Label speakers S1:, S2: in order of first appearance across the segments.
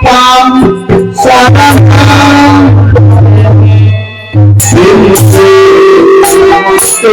S1: Tam Saranam Namaste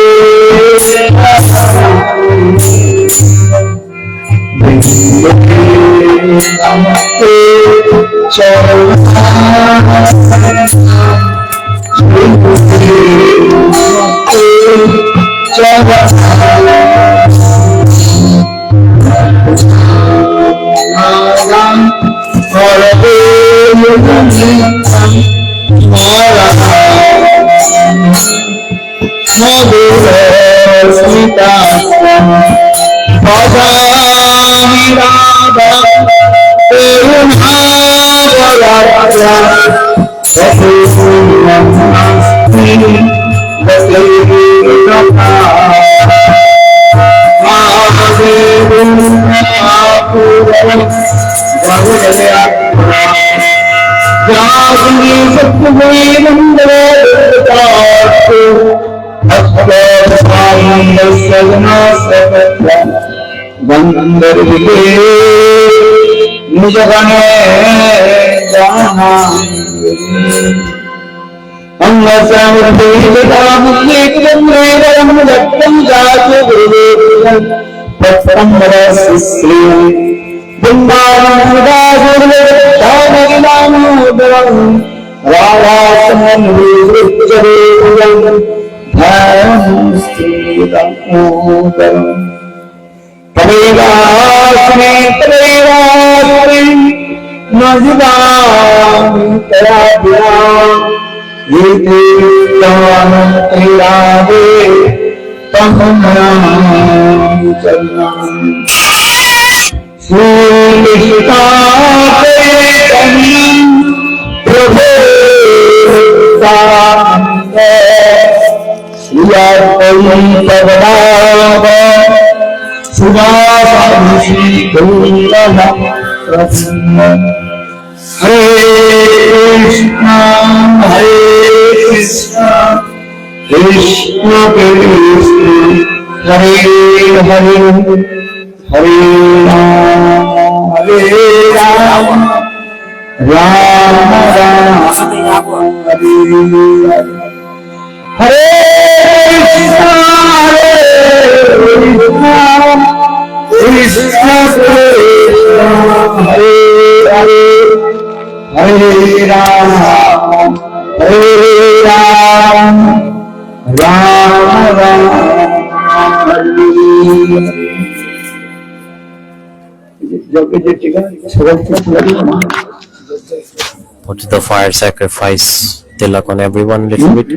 S2: Put the fire sacrifice tilak on everyone a little bit.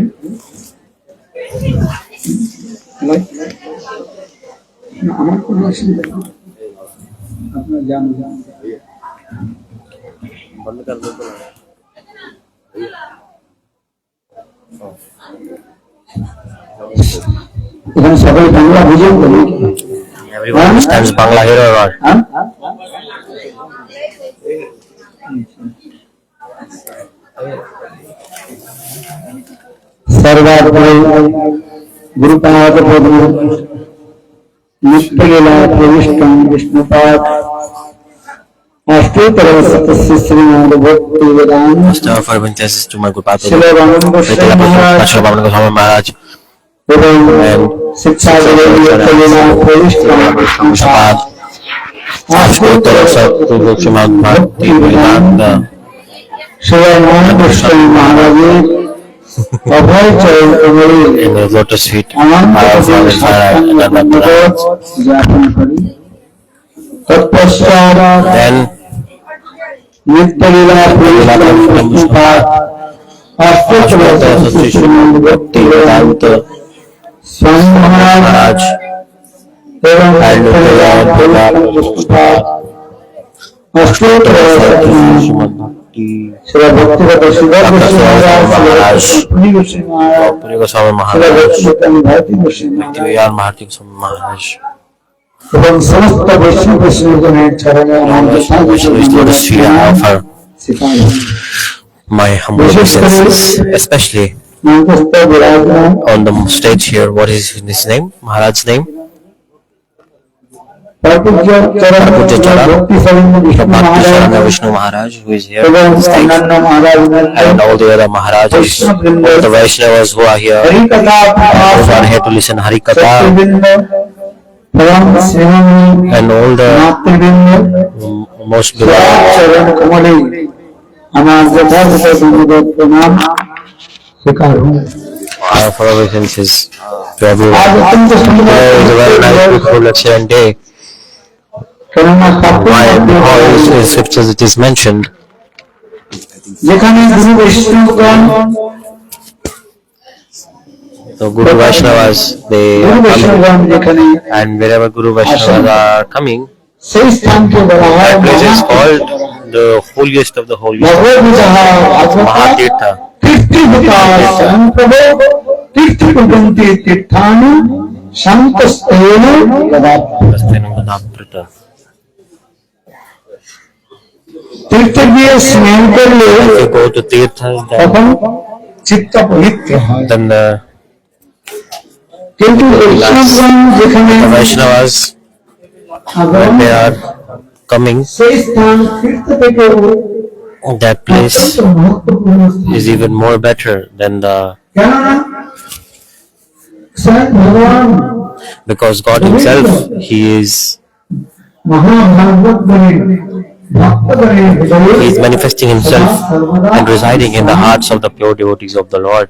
S2: Everyone understands Bangla here or not?
S1: Gurupada Nitya Pravishtam Vishnupat
S2: First of all, princesses to my good path. Maharaj and in the lotus feet, then Association Bhaktivedanta Maharaj
S1: এবং সমস্ত বৈষ্ণব বৈষ্ণবগণের চরণে
S2: my humble obeisances, especially on the stage here. What is his name? Maharaj's name? Parapujya Chara,
S1: Bhakti Saranga
S2: the
S1: Vishnu
S2: Bhakti Saranga
S1: Maharaj
S2: Vishnu Maharaj, who is here
S1: এবং
S2: on stage,
S1: অন্যান্য মহারাজ
S2: and all the other Maharajas, all the Vaishnavas who are here,
S1: হরিকথা
S2: those are here to listen Hari Katha,
S1: শক্তিবৃন্দ এবং শ্রীমণি
S2: and all the
S1: মাতৃবৃন্দ
S2: most beloved.
S1: চরণ কমলে আমার যথাযথ বিনোদন প্রণাম স্বীকার হন।
S2: Our obeisances to everyone.
S1: আজ অত্যন্ত সুন্দর
S2: Today is a very nice, beautiful, excellent day.
S1: কেননা
S2: Why? Because in scriptures it is mentioned
S1: যেখানে গুরু বৈষ্ণবগণ
S2: the Guru Vaishnavas, they
S1: Guru
S2: are coming,
S1: বৈষ্ণবগণ যেখানে
S2: and wherever Guru Vaishnavas are coming,
S1: সেই স্থানকে বলা হয়
S2: that place is called the holiest of the holiest,
S1: Bhagavad Gita
S2: Mahatirtha.
S1: তীর্থভূতা সংপ্রভ তীর্থকুটন্তি তীর্থানি শান্তস্তেন
S2: Vastenamadaprita.
S1: তীর্থে গিয়ে স্নান করলে
S2: If you go to Tirthas,
S1: তখন চিত্ত পবিত্র হয়
S2: then the
S1: কিন্তু বৈষ্ণবগণ যেখানে
S2: Vaishnavas, when they are coming,
S1: সেই স্থান তীর্থ থেকেও
S2: that place
S1: অত্যন্ত মহত্বপূর্ণ স্থান।
S2: is even more better than the,
S1: কেননা স্বয়ং ভগবান
S2: because God Himself, He is
S1: মহাভাগবতগণের ভক্তগণের হৃদয়ে
S2: He is manifesting Himself and residing in the hearts of the pure devotees of the Lord.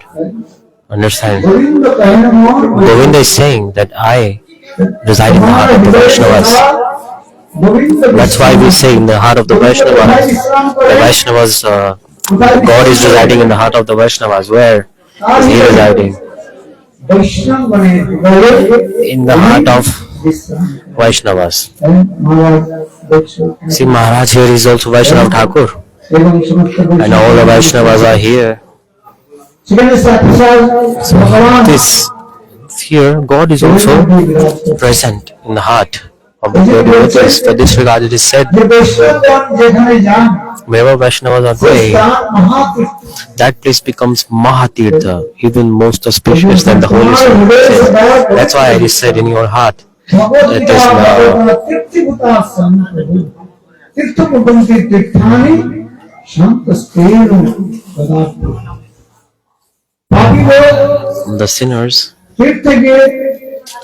S2: Understand?
S1: Govinda কহেন more
S2: Govinda is saying that I reside in the heart of the Vaishnavas.
S1: Govinda
S2: That's why we say in the heart of the Vaishnavas. The Vaishnavas, God is residing in the heart of the Vaishnavas. Where is He residing?
S1: বৈষ্ণবগণের হৃদয়ে
S2: In the heart of
S1: বিশ্রাম
S2: Vaishnavas.
S1: মহারাজ দেখছো
S2: See, Maharaj here is also Vaishnav Thakur,
S1: এবং সমস্ত
S2: and all the Vaishnavas are here.
S1: সেখানে সাক্ষাৎ ভগবান
S2: This here, God is also present in the heart of the pure devotees. For this regard, it is said,
S1: যে বৈষ্ণবগণ যেখানে যান
S2: wherever Vaishnavas are
S1: সেই
S2: going,
S1: স্থান মহাতীর্থ
S2: that place becomes Mahatirtha, even more auspicious than the holy stone. That's why it is said in your heart. It is now.
S1: তীর্থভূতা সংপ্রভু তীর্থকুটন্তি তীর্থানি শান্তস্তেন পদার্থ পাপিগণ
S2: The sinners,
S1: তীর্থে গিয়ে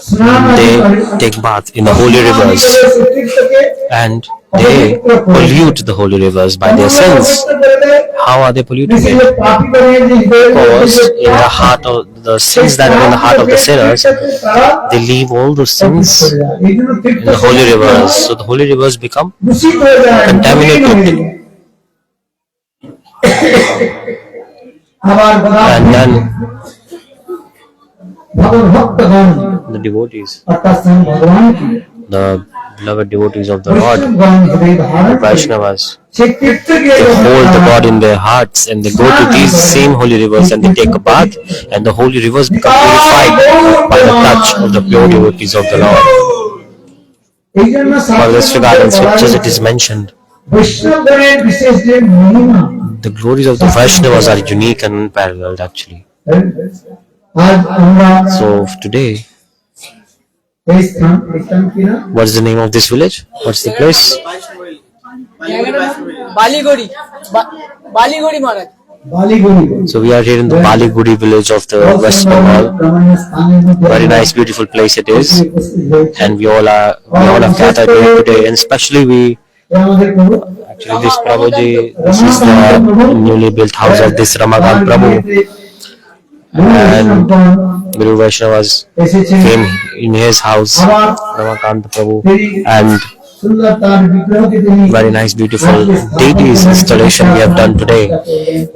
S1: স্নান
S2: they take bath in the holy rivers, and they pollute the holy rivers by their sins. How are they polluting it? Because in the heart of the sins that are in the heart of the sinners, they leave all those sins in the holy rivers. So the holy rivers become contaminated. And then
S1: ভগবদ্ভক্তগণ
S2: the devotees,
S1: অর্থাৎ স্বয়ং ভগবান কি
S2: the beloved devotees of the Lord,
S1: বৈষ্ণবগণ হৃদয়ে ধারণ করে
S2: Vaishnavas,
S1: সেই তীর্থে গিয়ে
S2: they hold the God in their hearts, and they go to these same holy rivers and they take a bath, and the holy rivers become purified by the touch of the pure devotees of the Lord.
S1: এই জন্য
S2: For this regard, in scriptures it is mentioned,
S1: বৈষ্ণবগণের বিশেষ যে মহিমা
S2: the glories of the Vaishnavas are unique and unparalleled actually.
S1: আজ আমরা
S2: So today,
S1: এই স্থান কি না
S2: what is the name of this village? What's the place?
S3: Baligari Baligari Maharaj
S1: Baligari
S2: So we are here in the Baligudi village of the West Bengal. Very nice, beautiful place it is, and we all have gathered here today, and especially actually this Prabhuji, this is the newly built house of this Ramakant Prabhu, and Guru Vaishnavas came in his house, Ramakant Prabhu, and very nice, beautiful deities installation we have done today.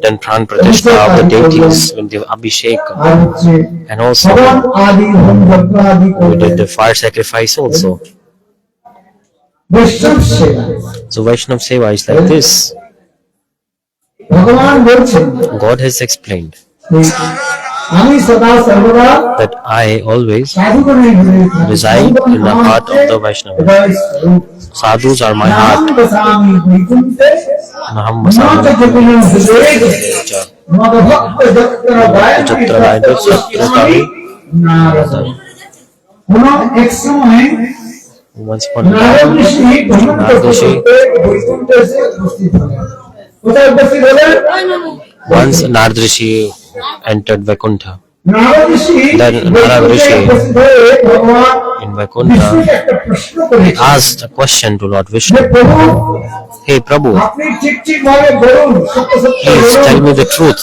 S2: Then Pran Pratishta of the deities, when the Abhishek, and also we did the fire sacrifice also.
S1: বৈষ্ণব সেবা
S2: So Vaishnav Seva is like this.
S1: ভগবান বলছেন
S2: God has explained
S1: আমি সদা সর্বদা
S2: that I always
S1: সাধুগণের হৃদয়ে থাকি।
S2: reside in the heart of the Vaishnavas.
S1: হৃদয় স্বরূপ।
S2: Sadhus are my heart.
S1: নাম বসামি বৈকুণ্ঠে,
S2: Naham
S1: মত
S2: vasami
S1: জপিনো হৃদয়ে, মদ ভক্ত যত্র গায়ত্রী
S2: Jatra Gayatri
S1: তত্ত্ব
S2: Satrutami
S1: নারদ। কোনো এক সময়
S2: Once upon a
S1: Narad
S2: time,
S1: ঋষি ভ্রমণ
S2: নারদ
S1: করতে
S2: ঋষি
S1: করতে বৈকুণ্ঠে এসে উপস্থিত হলেন। কোথায় উপস্থিত হলেন?
S2: once Narad Rishi entered Vaikuntha.
S1: Narad ঋষি
S2: Then Narad
S1: বৈকুণ্ঠে
S2: Rishi
S1: উপস্থিত হয়ে ভগবান
S2: in Vaikuntha,
S1: বিষ্ণুকে একটা প্রশ্ন
S2: he
S1: করেছেন
S2: asked a question to Lord
S1: যে
S2: Vishnu.
S1: প্রভু
S2: Hey Prabhu,
S1: আপনি ঠিক ভাবে বলুন, সত্য সত্য
S2: please tell
S1: বলুন,
S2: me the truth.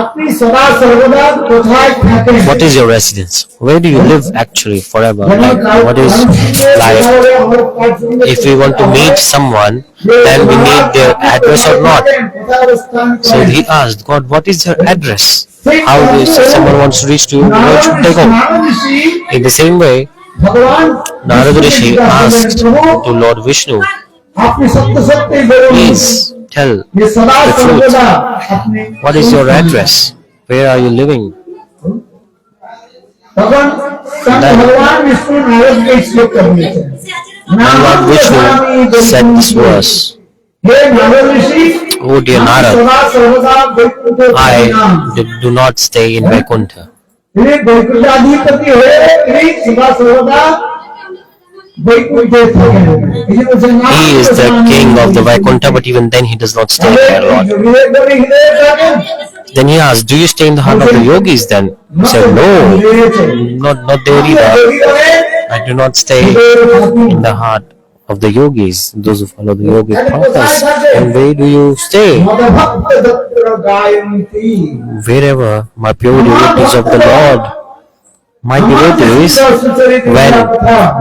S1: আপনি সদা সর্বদা কোথায় থাকেন?
S2: What is your residence? Where do you live actually forever?
S1: যেমন
S2: Like, what is like? If we want to meet someone, then we need their address or not. So he asked God, what is your address? How is if someone wants to reach to you, where should they go? In the same way,
S1: ভগবান
S2: Narada Rishi asked to Lord Vishnu,
S1: আপনি সত্য সত্যই বলুন,
S2: please tell
S1: যে সদা
S2: the truth.
S1: সর্বদা আপনি
S2: What is your address? Where are you living?
S1: তখন স্বয়ং ভগবান বিষ্ণু নারদকে এই শ্লোকটা বলেছেন।
S2: And Lord Vishnu said this verse,
S1: hey Narad Rishi,
S2: Oh dear
S1: আমি
S2: Narad,
S1: সদা সর্বদা বৈকুণ্ঠে থাকি না।
S2: do not stay in Vaikuntha.
S1: তিনি বৈকুণ্ঠাধিপতি হয়ে তিনি সদা সর্বদা বৈকুণ্ঠে থাকেন। এই যে বলছেন,
S2: He is the king of the Vaikuntha, but even then he does not stay there, Lord. Then he asked, do you stay in the heart of the yogis then? He said, no, not there either. I do not stay in the heart of the yogis, those who follow the yogic paths. And where do you stay? Wherever my pure devotees of the Lord, my devotees, when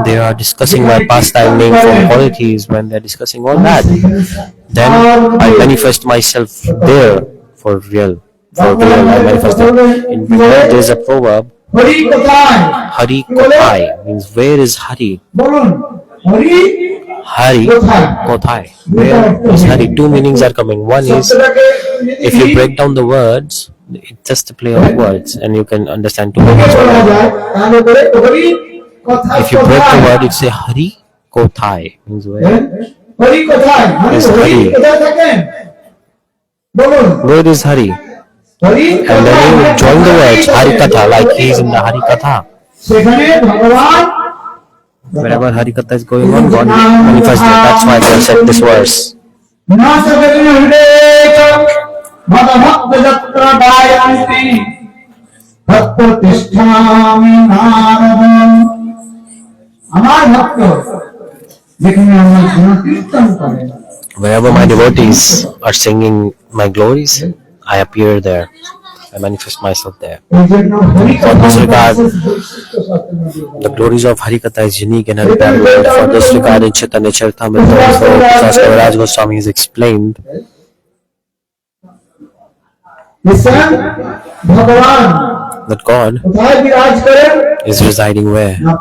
S2: they are discussing my pastime, name, form, qualities, when they are discussing all that, then I manifest myself there for real. For real, I manifest it. In Bengal, there is a proverb,
S1: Hari কোথায়?
S2: Hari Kothai, means where is Hari?
S1: বলুন, Hari
S2: Hari Kothai. Where is Hari? Two meanings are coming. One is,
S1: শব্দটাকে
S2: if you break down the words, it's just a play of words and you can understand two
S1: যদি
S2: meanings.
S1: বলা যায় তাহলে বলে হরি কোথায়?
S2: If you break the word, it say Hari Kothai, means where.
S1: Hari কোথায়? মানে
S2: Yes,
S1: Hari
S2: Hari.
S1: কোথায় থাকেন? বলুন,
S2: Where is Hari?
S1: Hari
S2: And then
S1: কোথায়?
S2: you join the words Hari Katha, like he is in the Hari Katha.
S1: সেখানে ভগবান
S2: Wherever Hari Katha is going on, God manifests there. That's why they have said this verse.
S1: না সবেন হৃদয় মদ ভক্ত যত্র গায়ন্তি ভক্ত তিষ্ঠামি নারদ। আমার ভক্ত যেখানে আমার গুণকীর্তন করে,
S2: Wherever my devotees are singing my glories, I appear there. I manifest myself there.
S1: এই জন্য হরি
S2: For this regard,
S1: বৈশিষ্ট্য শাস্ত্রে
S2: the glories of Hari Katha is unique and unparalleled. For this regard, in Chaitanya Charitamrita, also Kaviraj Goswami has explained
S1: স্বয়ং ভগবান
S2: that God
S1: কোথায় বিরাজ করেন?
S2: is residing where?
S1: না,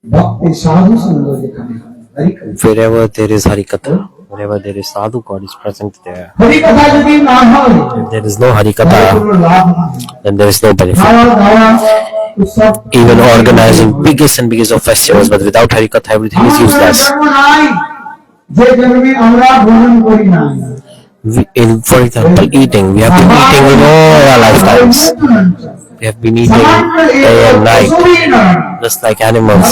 S1: ভক্তি সাধু সঙ্গ যেখানে হয়, হরি কথা।
S2: Wherever there is Hari Katha, wherever there is Sadhu, God is present there.
S1: Hari কথা যদি না হয়
S2: If there is no Hari
S1: তাহলে
S2: Katha,
S1: কোনো লাভ নেই।
S2: then there is no benefit.
S1: খাওয়া দাওয়া উৎসব
S2: Even organizing biggest and biggest of festivals, but without Hari Katha, everything is useless.
S1: জন্ম নাই যে জন্মে আমরা ভোজন করি না।
S2: For example, eating. We have been eating in all our lifetimes. We have been eating day and night, just like animals.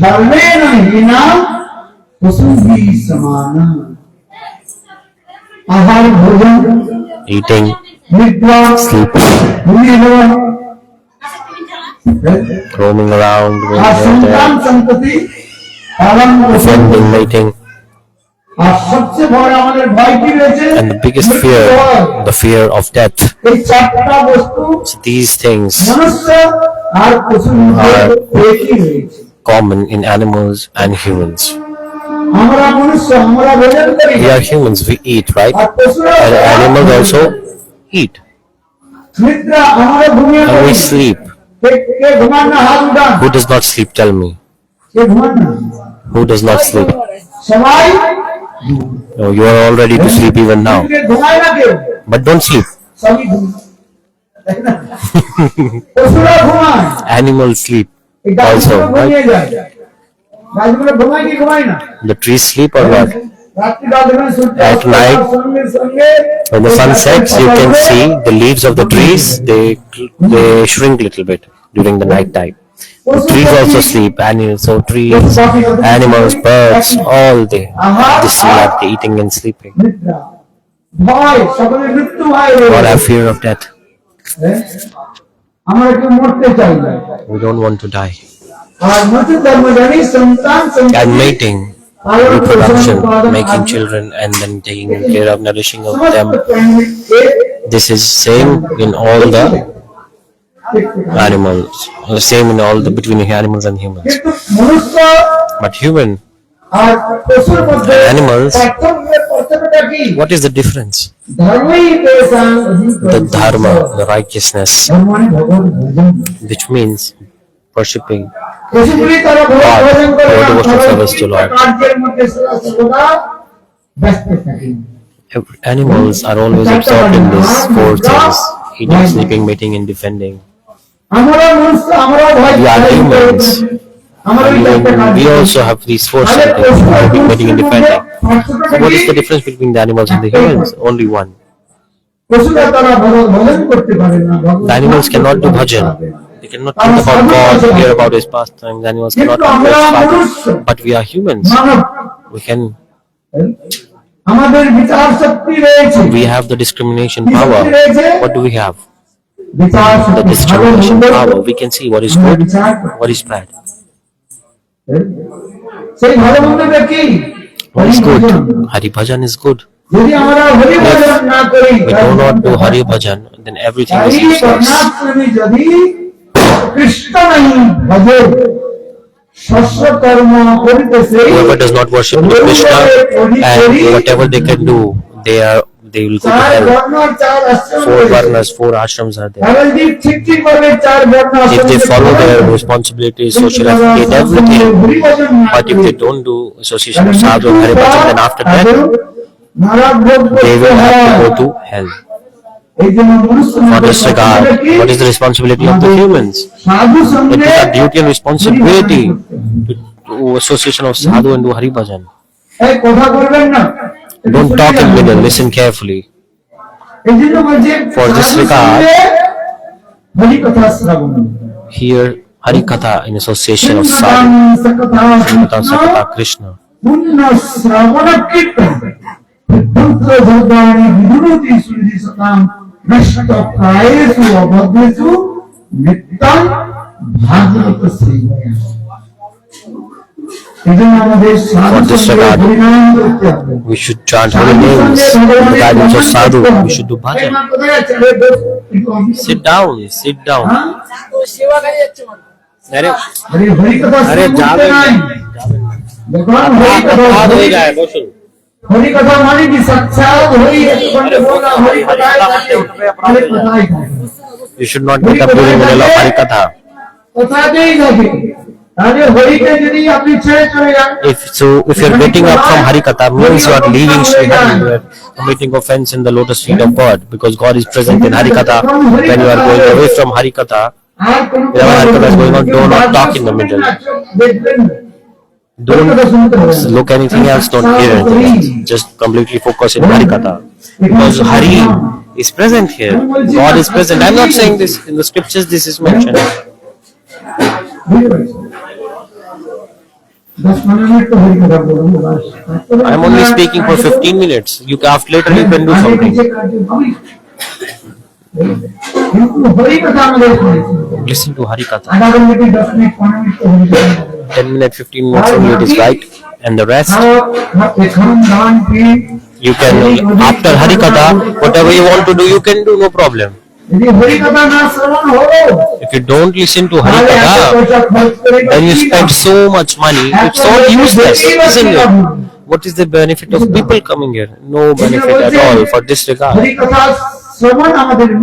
S1: ধর্মেণ Heena পশুভি সমান। আহার ভোজন
S2: Eating,
S1: নিদ্রা
S2: sleeping,
S1: ঘুমিয়ে
S2: roaming around, going
S1: R
S2: here and
S1: সন্তান
S2: there,
S1: সন্ততি পালন করতে।
S2: defending, mating,
S1: আর সবচেয়ে বড় আমাদের ভয় কি রয়েছে?
S2: and the biggest fear, the fear of death.
S1: এই চারটা বস্তু
S2: So these things
S1: মনুষ্য আর পশুর মধ্যে একই রয়েছে।
S2: common in animals and humans.
S1: আমরা মনুষ্য, আমরা ভোজন করি,
S2: We are humans, we eat, right?
S1: আর পশুরা
S2: And animals also eat.
S1: নিদ্রা, আমরা ঘুমিয়ে
S2: And
S1: পড়ি।
S2: we sleep.
S1: কে ঘুমান না? হাত উঠান।
S2: Who does not sleep? Tell me.
S1: কে ঘুমান না?
S2: Who does not sleep?
S1: সবাই
S2: No, you are all ready to sleep even now.
S1: কে ঘুমায় না কেউ?
S2: But don't sleep.
S1: সবই ঘুমায়। তাই না? পশুরা ঘুমায়,
S2: Animals sleep
S1: এই গাছগুলো
S2: also,
S1: ঘুমিয়ে
S2: right?
S1: যায়। গাছগুলো ঘুমায় কি ঘুমায় না?
S2: The trees sleep or what? At night, when the sun sets, you can see the leaves of the trees, they shrink a little bit during the night time. The trees also sleep, animals, so trees, animals, birds, all they sleep, they eating and sleeping. All have fear of death. We don't want to die. And mating, reproduction, making children and then taking care of nourishing of them. This is same in all the animals, same in all the between animals and humans. But human animals, what is the difference? The dharma, the righteousness, which means worshipping God, devotional service to Lord. Animals are always absorbed in these four things: eating, sleeping, mating, and defending. We are humans. We also have these four things: sleeping, mating, and defending. So what is the difference between the animals and the humans? Only one. The animals cannot do bhajan. They cannot think about God, hear about His pastimes. Animals cannot understand. But we are humans. We can. We have the discrimination power. What do we have? The discrimination power. We can see what is good, what is bad. What is good? Hari Bhajan is good. If we do not do Hari Bhajan, then everything is useless. Whoever does not worship Krishna, and whatever they can do, they will go to hell. 4 varnas, 4 ashrams are there. If they follow their responsibilities, social etiquette, everything, but if they don't do association of sadhu and Hari Bhajan, then after that, they will have to go to hell. For this regard, what is the responsibility of the humans? It is our duty and responsibility to do association of sadhu and do Hari Bhajan. Don't talk in middle, listen carefully. For this regard, hear Hari Katha in association of sadhu, Srimata Sakata Krishna. For this regard, we should chant holy names. For the guidance of sadhu, we should do bhajan. Sit down, sit down. अरे जावे
S1: हरि कथा मानी की साक्षात हुई हरि कथा.
S2: You should not get up during the middle of Hari Katha. If you're getting up from Hari Katha, means you are leaving Sri Hari, you are committing offense in the lotus feet of God, because God is present in Hari Katha. When you are going away from Hari Katha, whenever Hari Katha is going on, do not talk in the middle. Don't look anything else, don't hear anything else. Just completely focus in Hari Katha. Because Hari is present here. God is present. I'm not saying this in the scriptures, this is mentioned. I'm only speaking for 15 minutes. Later you can do something. Listen to Hari Katha. 10 minutes, 15 minutes only it is right. And the rest, you can, after Hari Katha, whatever you want to do, you can do, no problem. If you don't listen to Hari Katha, then you spend so much money, it's all useless, isn't it? What is the benefit of people coming here? No benefit at all for this regard.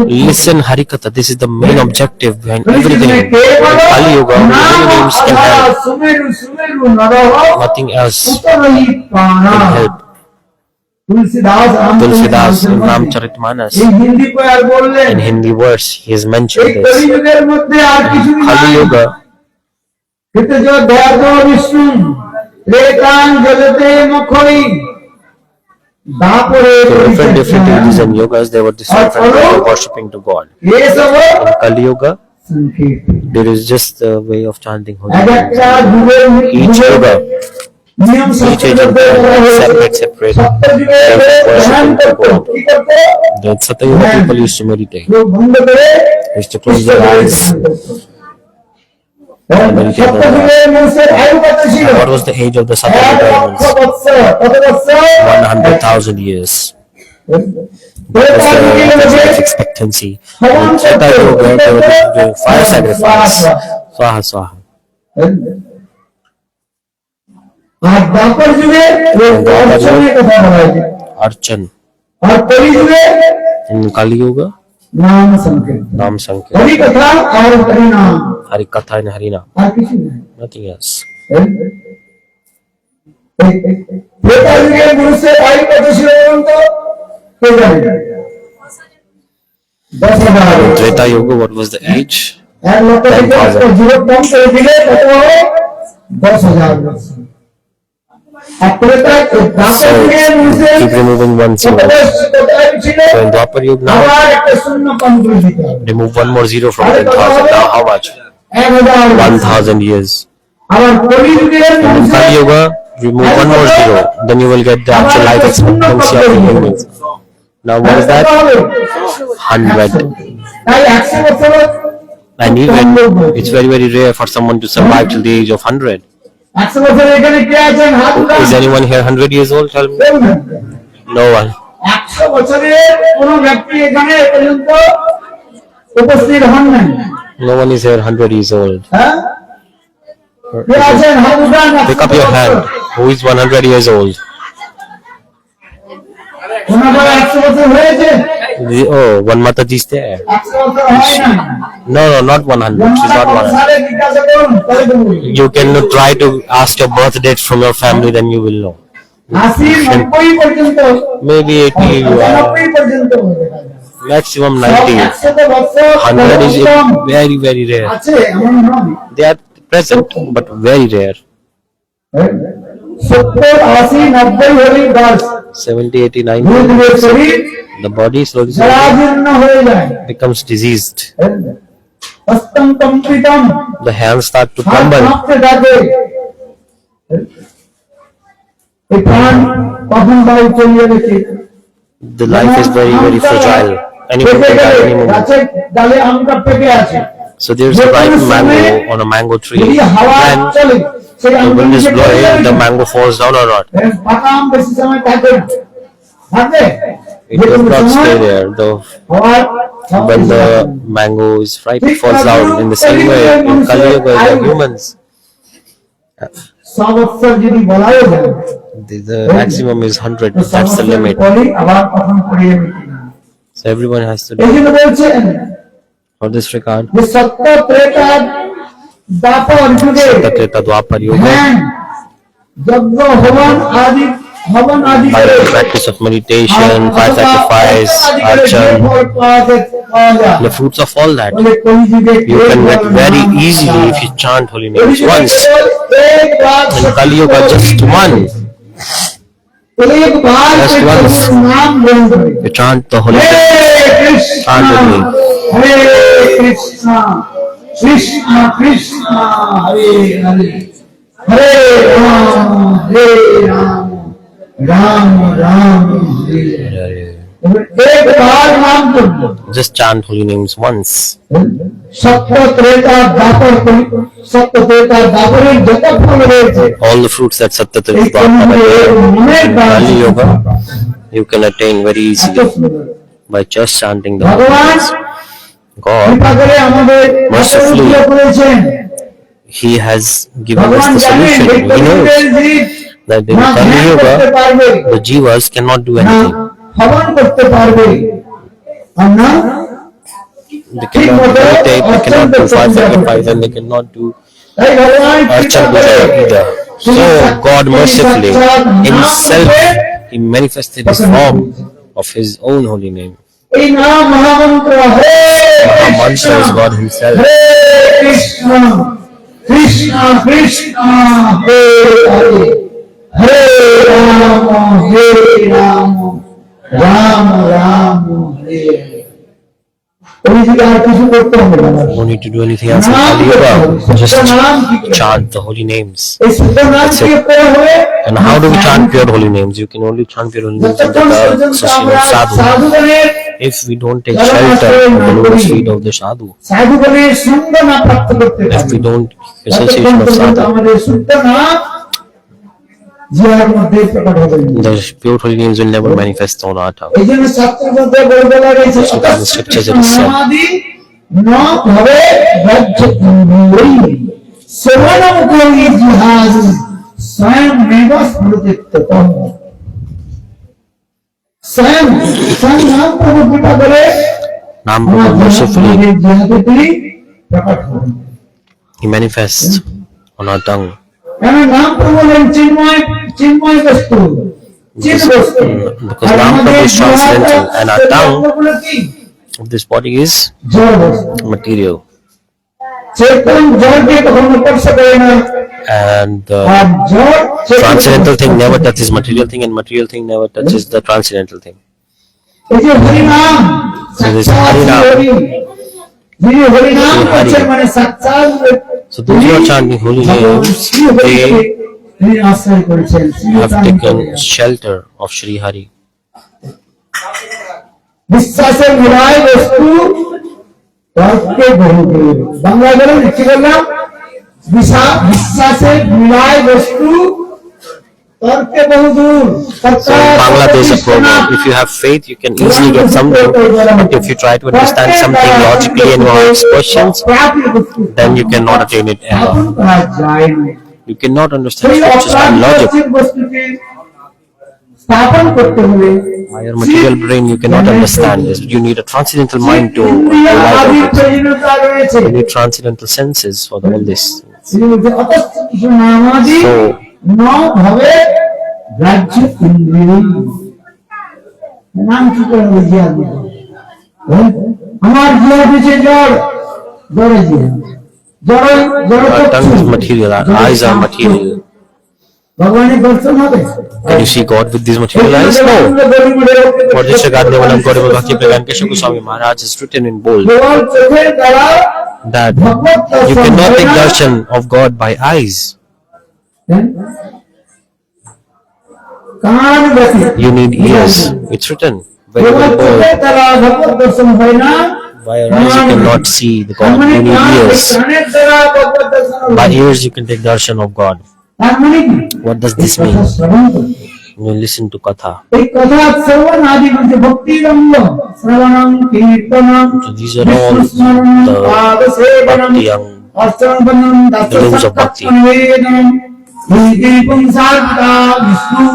S2: Listen Hari Katha, this is the main objective behind everything. In Kali Yuga, many names can help. Nothing else can help. Tulsidas in Ramcharitmanas, in Hindi verse, he has mentioned this. In Kali Yuga,
S1: দাপরে
S2: So different ages and yogas, there were different ways of worshipping to God.
S1: এসব
S2: In Kali Yoga,
S1: সংকীর্তন
S2: there is just a way of chanting holy
S1: এক
S2: names.
S1: একটা যুগের
S2: Each yoga,
S1: নিয়ম
S2: each age and separate ধ্যান করতো
S1: কি করতো
S2: The Satya Yoga people used to meditate.
S1: চোখ বন্ধ করে
S2: Used to close their eyes.
S1: সপ্তযুগের মানুষের আয়ু কত ছিল
S2: What was the age of the Satya Yoga?
S1: 1,00,000 বৎসর কত বৎসর
S2: 100,000 years. That was the life expectancy. In Satya Yoga, they were doing fire sacrifice. Swaha Swaha.
S1: আর দ্বাপর যুগে অর্চনের কথা বলা হয়েছে
S2: Archan.
S1: আর কলি যুগে
S2: In Kali Yoga,
S1: নাম সংকীর্তন
S2: Nam Sankirtan.
S1: হরি কথা আর হরি নাম
S2: Hari Katha and Harina.
S1: আর কিছু নাই
S2: Nothing else.
S1: ত্রেতা যুগের মানুষের আয়ু কত ছিল বলুন তো কে জানে 10,000
S2: Treta Yoga, what was the age?
S1: 1,00,000 থেকে জীবন কম করে দিলে কত হবে 10,000 বছর আর ত্রেতা দ্বাপর
S2: So,
S1: যুগের মানুষের
S2: keep removing one
S1: কত
S2: zero.
S1: কত আয়ু ছিল
S2: So in Dwapar Yuga now,
S1: আবার একটা শূন্য কম করে দিতে হবে
S2: remove one more zero from 10,000. Now how much?
S1: 1,000
S2: 1,000 years.
S1: আবার কলি যুগের
S2: In
S1: মানুষের
S2: Kali Yoga, remove one more zero. Then you will get the actual life expectancy of the humans. Now what is that? 100.
S1: তাই 100 বছর
S2: And even it's very rare for someone to survive till the age of 100.
S1: 100 বছর এখানে কে আছেন হাত উঠান
S2: Is anyone here 100 years old? Tell me. No one.
S1: 100 বছরের কোন ব্যক্তি এখানে এ পর্যন্ত উপস্থিত হন নাই
S2: No one is here 100 years old.
S1: হ্যাঁ কে আছেন হাত উঠান
S2: Pick up your hand. Who is 100 years old?
S1: ওনার 100 বছর হয়েছে
S2: Oh, one Mataji is there.
S1: 100 বছর হয় না
S2: No, not 100. She's not 100.
S1: সালে জিজ্ঞাসা করুন তাহলে তো বলবো
S2: You can try to ask your birth date from your family, then you will know.
S1: 80 90 পর্যন্ত
S2: Maybe 80 you are.
S1: 90 পর্যন্ত
S2: Maximum 90.
S1: 100 বছর
S2: 100 is very rare.
S1: আছে এমন নয়
S2: They are present, but very rare.
S1: 70 80 90 হলে বাস
S2: 70, 80,
S1: ধীরে
S2: 90.
S1: ধীরে শরীর
S2: The body slowly
S1: জরাজীর্ণ হয়ে যায়
S2: becomes diseased.
S1: হস্তম কম্পিতম
S2: The hands start to
S1: হাত
S2: tremble.
S1: কাঁপতে থাকে এই প্রাণ কখন বায়ু চলিয়ে গেছে
S2: The life is very fragile. Anyone can die any moment.
S1: গাছের ডালে আমটা পেকে আছে
S2: So there's a ripe mango on a mango tree.
S1: যদি হাওয়া
S2: And
S1: চলে সেই
S2: the
S1: আমটা
S2: wind is
S1: নিচে পড়ে
S2: blowing,
S1: যাবে
S2: the
S1: না।
S2: mango falls down or not.
S1: পাকা আম বেশি সময় থাকে না থাকে
S2: It does not stay there.
S1: হাওয়ার
S2: When the mango is ripe, it falls down. In the same way, in Kali Yuga, the humans,
S1: 100 বছর যদি বলাও যায়
S2: the maximum is 100.
S1: তো
S2: That's the limit.
S1: পরে আবার কখন পড়িয়ে মিটি না
S2: So everyone has to
S1: এই
S2: do.
S1: জন্য বলছেন
S2: For this regard,
S1: যে সত্য ত্রেতা দাপর যুগে
S2: Treta Dwapar Yuga,
S1: ধ্যান যজ্ঞ হবন আদি
S2: by
S1: করে
S2: the practice of meditation, fire sacrifice, archan, the fruits of all that, you can get very easily if you chant holy names once. In Kali Yuga, just one.
S1: एक बार
S2: Just
S1: से
S2: once.
S1: प्रभु नाम ग्रहण करें
S2: You chant the holy
S1: Hare
S2: names.
S1: Krishna
S2: Chant with me.
S1: हरे कृष्ण कृष्ण कृष्ण हरे हरे हरे राम राम राम हरे हरे एक बार नाम करो
S2: Just chant holy names once.
S1: सत्य त्रेता दापर सत्य त्रेता दापरेর যত ফল রয়েছে
S2: All the fruits that Satya
S1: এই
S2: Treta
S1: মনের
S2: Kali
S1: দ্বারা
S2: Yoga, you can attain very easily by just chanting the holy
S1: ভগবান
S2: names. God,
S1: কৃপা করে আমাদের
S2: Mercifully,
S1: অনুগ্রহ করেছেন
S2: He has given us
S1: ভগবান
S2: the
S1: জানেন
S2: solution.
S1: এই
S2: He knows
S1: কলিযুগের জীব
S2: that in
S1: না
S2: Kali
S1: ধ্যান করতে
S2: Yuga,
S1: পারবে
S2: the Jivas cannot do
S1: না
S2: anything.
S1: হবন করতে পারবে আর না
S2: They cannot meditate, they cannot do fire sacrifice, and they cannot do
S1: তাই ভগবান কৃপা
S2: Archan
S1: করে
S2: Puja either. So God mercifully Himself, He manifested His form of His own holy name.
S1: এই নাম মহামন্ত্র হরে
S2: Mahamantra is God Himself.
S1: হরে কৃষ্ণ কৃষ্ণ কৃষ্ণ হরে হরে हरे राम राम राम हरे हरे। कोई जगह कुछ करते हैं
S2: No need to do anything else in Kali Yuga. Just chant the holy names.
S1: इस शुद्ध नाम
S2: That's it.
S1: के ऊपर हुए
S2: And how do we chant pure holy names? You can only chant pure holy names under the association of sadhu.
S1: साधु बने
S2: If we don't take shelter of the lotus feet of the sadhu,
S1: साधु बने संग ना प्राप्त करते
S2: if we don't take association of sadhu,
S1: हमारे शुद्ध नाम जीवन मध्य प्रकट हो गई।
S2: the pure holy names will never manifest on our tongue.
S1: এই জন্য শাস্ত্রের মধ্যে বলা রয়েছে
S2: So in the scriptures it is said,
S1: নামাদি ন ভবে রাজ্য ইন্দ্রিয়ৈ সেবনম করি জিহাদ স্বয়ং মেব স্মৃতিত্বতম। স্বয়ং নাম প্রভু কৃপা করে
S2: Nam Prabhu mercifully,
S1: জিহাদে তিনি প্রকট হন।
S2: he manifests on our tongue.
S1: কেন নাম প্রভু হলেন চিন্ময় বস্তু চিৎ বস্তু।
S2: Because Nam Prabhu is transcendental and our tongue of this body is
S1: জড় বস্তু।
S2: material.
S1: চেতন জড়কে কখনো স্পর্শ করে না,
S2: And the
S1: আর জড়
S2: transcendental thing never touches material thing and material thing never touches the transcendental thing.
S1: এই যে হরিনাম
S2: So this Harinam.
S1: যিনি হরিনাম
S2: Hari.
S1: করছেন মানে সাক্ষাৎ
S2: So those who are chanting holy names, they
S1: তিনি আশ্রয় করেছেন
S2: have taken shelter of Shri Hari.
S1: বিশ্বাসের মিলায় বস্তু তর্কে বহুদূর। বাংলা বলেন কি বললাম? বিশ্বাসের মিলায় বস্তু তর্কে বহুদূর।
S2: So in Bangla there is a proverb, if you have faith you can easily get something, but if you try to understand something logically and you ask questions, then you cannot attain it ever. You cannot understand scriptures by logic.
S1: স্থাপন করতে হলে
S2: By your material brain you cannot understand this. You need a transcendental mind to realize it.
S1: প্রয়োজনীয়তা রয়েছে।
S2: You need transcendental senses for all this.
S1: নামাদি
S2: So
S1: ন ভাবে রাজ্য ইন্দ্রিয় নাম কি করে জিয়া দিয়া আমার জিয়া দিছে জড় জড়ে জিয়া জড় জড়
S2: our tongue is material, our eyes are material.
S1: ভগবানের দর্শন হবে।
S2: Can you see God with these material eyes? No. For this regard, Devalam Gauriva Bhakti Pragan Keshav Goswami Maharaj is written in bold
S1: কেবল চোখের দ্বারা
S2: that you cannot take darshan of God by eyes.
S1: কান ব্যতীত
S2: You need ears. It's written very
S1: cable
S2: well
S1: চোখের
S2: bold.
S1: দ্বারা ভগবত দর্শন হয় না।
S2: By your eyes you cannot see the God.
S1: মানে
S2: You need ears.
S1: কানের দ্বারা ভগবত দর্শন হয়।
S2: By ears you can take darshan of God.
S1: তার মানে কি?
S2: What does this
S1: কথা
S2: mean?
S1: শ্রবণ করতে।
S2: You listen to Katha.
S1: এই কথা শ্রবণ আদি বলতে ভক্তির অঙ্গ শ্রবণং কীর্তনং
S2: So these are all
S1: বিষ্ণুস্মরণং
S2: the
S1: পাদসেবনং
S2: bhakti young.
S1: অষ্টমবনং
S2: The rules of bhakti.
S1: দাসসংবেদনং দীপং সার্বদা Vishnu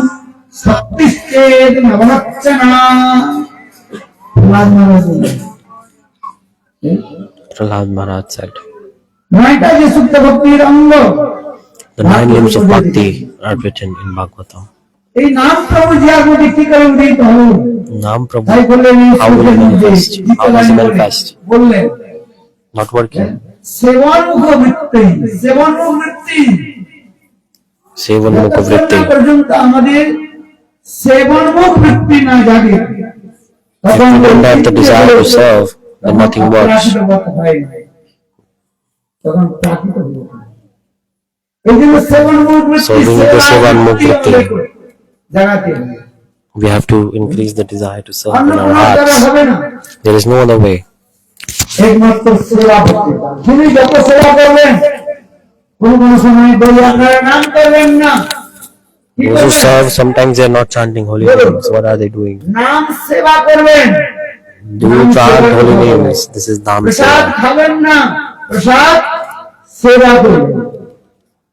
S1: শক্তিশ্চেদ নবরচনা। Prahlad মহারাজ বললেন,
S2: Prahlad Maharaj said,
S1: নয়টা যে শুদ্ধ ভক্তির অঙ্গ
S2: the 9 limbs of bhakti are written in Bhagavatam.
S1: এই নাম প্রভু যে আপনি কি করে উদিত হল
S2: Nam Prabhu,
S1: তাই বললেন এই
S2: how will he manifest? How does he manifest?
S1: বললেন
S2: Not working.
S1: সেবনমুখ বৃত্তি সেবনমুখ বৃত্তি
S2: Sevan Mukha
S1: যতক্ষণ
S2: Vritti.
S1: না পর্যন্ত আমাদের সেবনমুখ বৃত্তি না জাগে
S2: If we don't have the desire to serve, then nothing works.
S1: তখন প্রাকৃত হয়ে ওঠে। এই জন্য সেবনমুখ বৃত্তি
S2: So we need the সেবনমুখ বৃত্তি.
S1: জাগাতে হবে।
S2: We have to increase the desire to serve
S1: অন্য
S2: in our
S1: কোনো দ্বারা
S2: hearts.
S1: হবে না।
S2: There is no other way.
S1: একমাত্র সেবা করতে পারে। যিনি যত সেবা করবেন কোন সময় বলি আপনারা নাম করবেন না। কি
S2: Those who
S1: করবেন?
S2: serve, sometimes they are not chanting holy names. What are they doing?
S1: নাম সেবা করবেন।
S2: Do you chant holy names? This is Dham
S1: Prasad
S2: Seva.
S1: খাবেন না, প্রসাদ সেবা করবেন।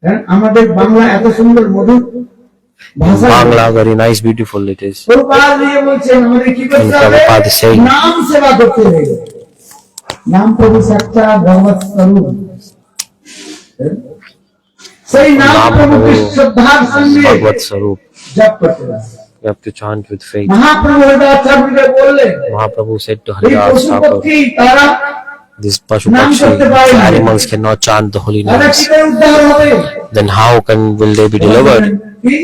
S1: হ্যাঁ, আমাদের বাংলা এত সুন্দর মধুর ভাষা।
S2: Bangla, very nice, beautiful it is.
S1: Prabhupada দিয়ে বলছেন আমাদের কি করতে হবে?
S2: Prabhupada is saying,
S1: নাম সেবা করতে হবে। নাম প্রভু সাক্ষাৎ ভগবত স্বরূপ। সেই নাম
S2: Nam
S1: প্রভুকে
S2: Prabhu
S1: শ্রদ্ধার
S2: is
S1: সঙ্গে
S2: Bhagavad Sarup.
S1: জপ করতে হবে।
S2: You have to chant with faith.
S1: Mahaprabhu Haridas ঠাকুরকে বললেন
S2: Mahaprabhu said to
S1: এই
S2: Haridas
S1: পশু
S2: Thakur,
S1: পক্ষী তারা
S2: these Pashu
S1: Nam
S2: Pakshi,
S1: করতে পারে
S2: the
S1: না।
S2: animals cannot chant the holy
S1: তারা
S2: names.
S1: কি করে উদ্ধার হবে?
S2: Then how will they be delivered?
S1: কি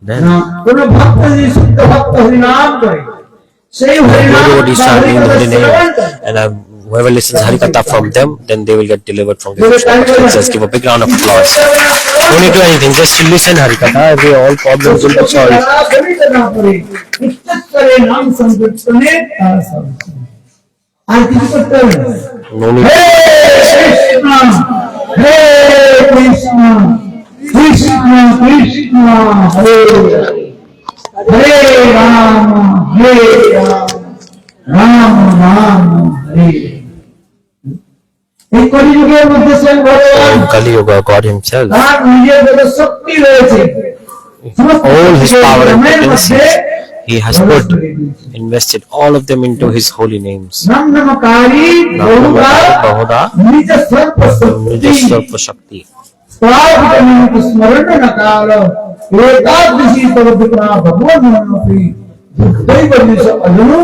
S2: Then
S1: কোন ভক্ত যদি শুদ্ধ ভক্ত হরিনাম করে সেই হরিনাম
S2: everybody is chanting the holy name, and whoever listens Harikatha from them, then they will get delivered from the Let's just give a big round of applause. Don't need to do anything, just to listen Harikatha, all problems will be solved.
S1: নাম সংকীর্তনে তারা সব আর কিছু করতে হবে না।
S2: No need.
S1: হে কৃষ্ণ কৃষ্ণ কৃষ্ণ হরে হরে রাম রাম রাম হরে। এই কলিযুগের মধ্যে স্বয়ং ভগবান
S2: In Kali Yuga, God Himself,
S1: তার নিজের যত শক্তি রয়েছে
S2: all His power and potencies, He has invested all of them into His holy names.
S1: নামকারী
S2: Bahuda,
S1: নিজ সর্বশক্তি
S2: Nijasvarpa Shakti.
S1: स्वाभितमेव स्मरण न काल एकादशी तव विप्रा भगवान मनोपि दैव निस अजनो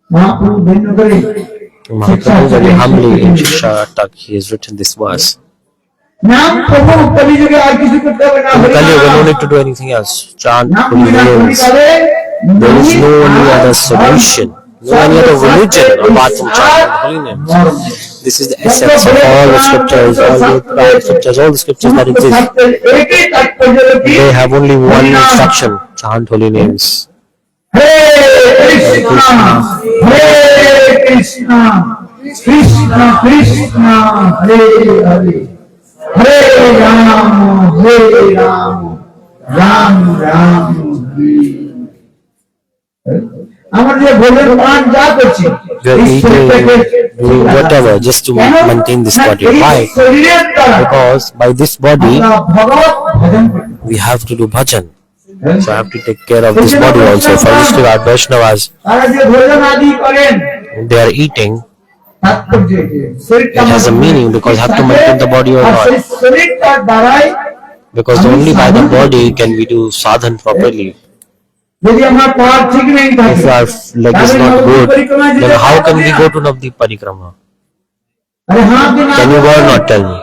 S1: महाप्रभु भिन्न करे
S2: Mahaprabhu very humbly in Shiksha Tak he has written this verse.
S1: नाम प्रभु कलियुगे आर किसी को तब ना
S2: In Kali Yuga, no need to do anything else. Chant holy names. There is no any other solution, no any other religion apart from chanting holy names. This is the essence of all the scriptures, all the Purana scriptures, all the scriptures that exist. They have only one instruction: chant holy names.
S1: Hare Krishna, Hare Krishna, Krishna Krishna, Hare Hare, Hare Ram, Ram Ram, Hare. আমার যে ভোজন পান যা করছি
S2: We are eating, doing whatever just to maintain this body. Why? Because by this body
S1: ভগবত ভজন করি
S2: we have to do bhajan. So I have to take care of this body also. For this to our Vaishnavas,
S1: তারা যে ভোজন আদি করেন
S2: they are eating.
S1: তাৎপর্য এটি। শরীরটা
S2: It has a meaning because have to maintain the body or
S1: R
S2: not.
S1: সেই শরীরটার দ্বারাই
S2: Because only by the body can we do sadhan properly.
S1: যদি আমার পার ঠিক নেই থাকে
S2: If our leg is not good, then how can we go to Navdeep Parikrama?
S1: আরে হাত দিন
S2: Can you go or not, tell me?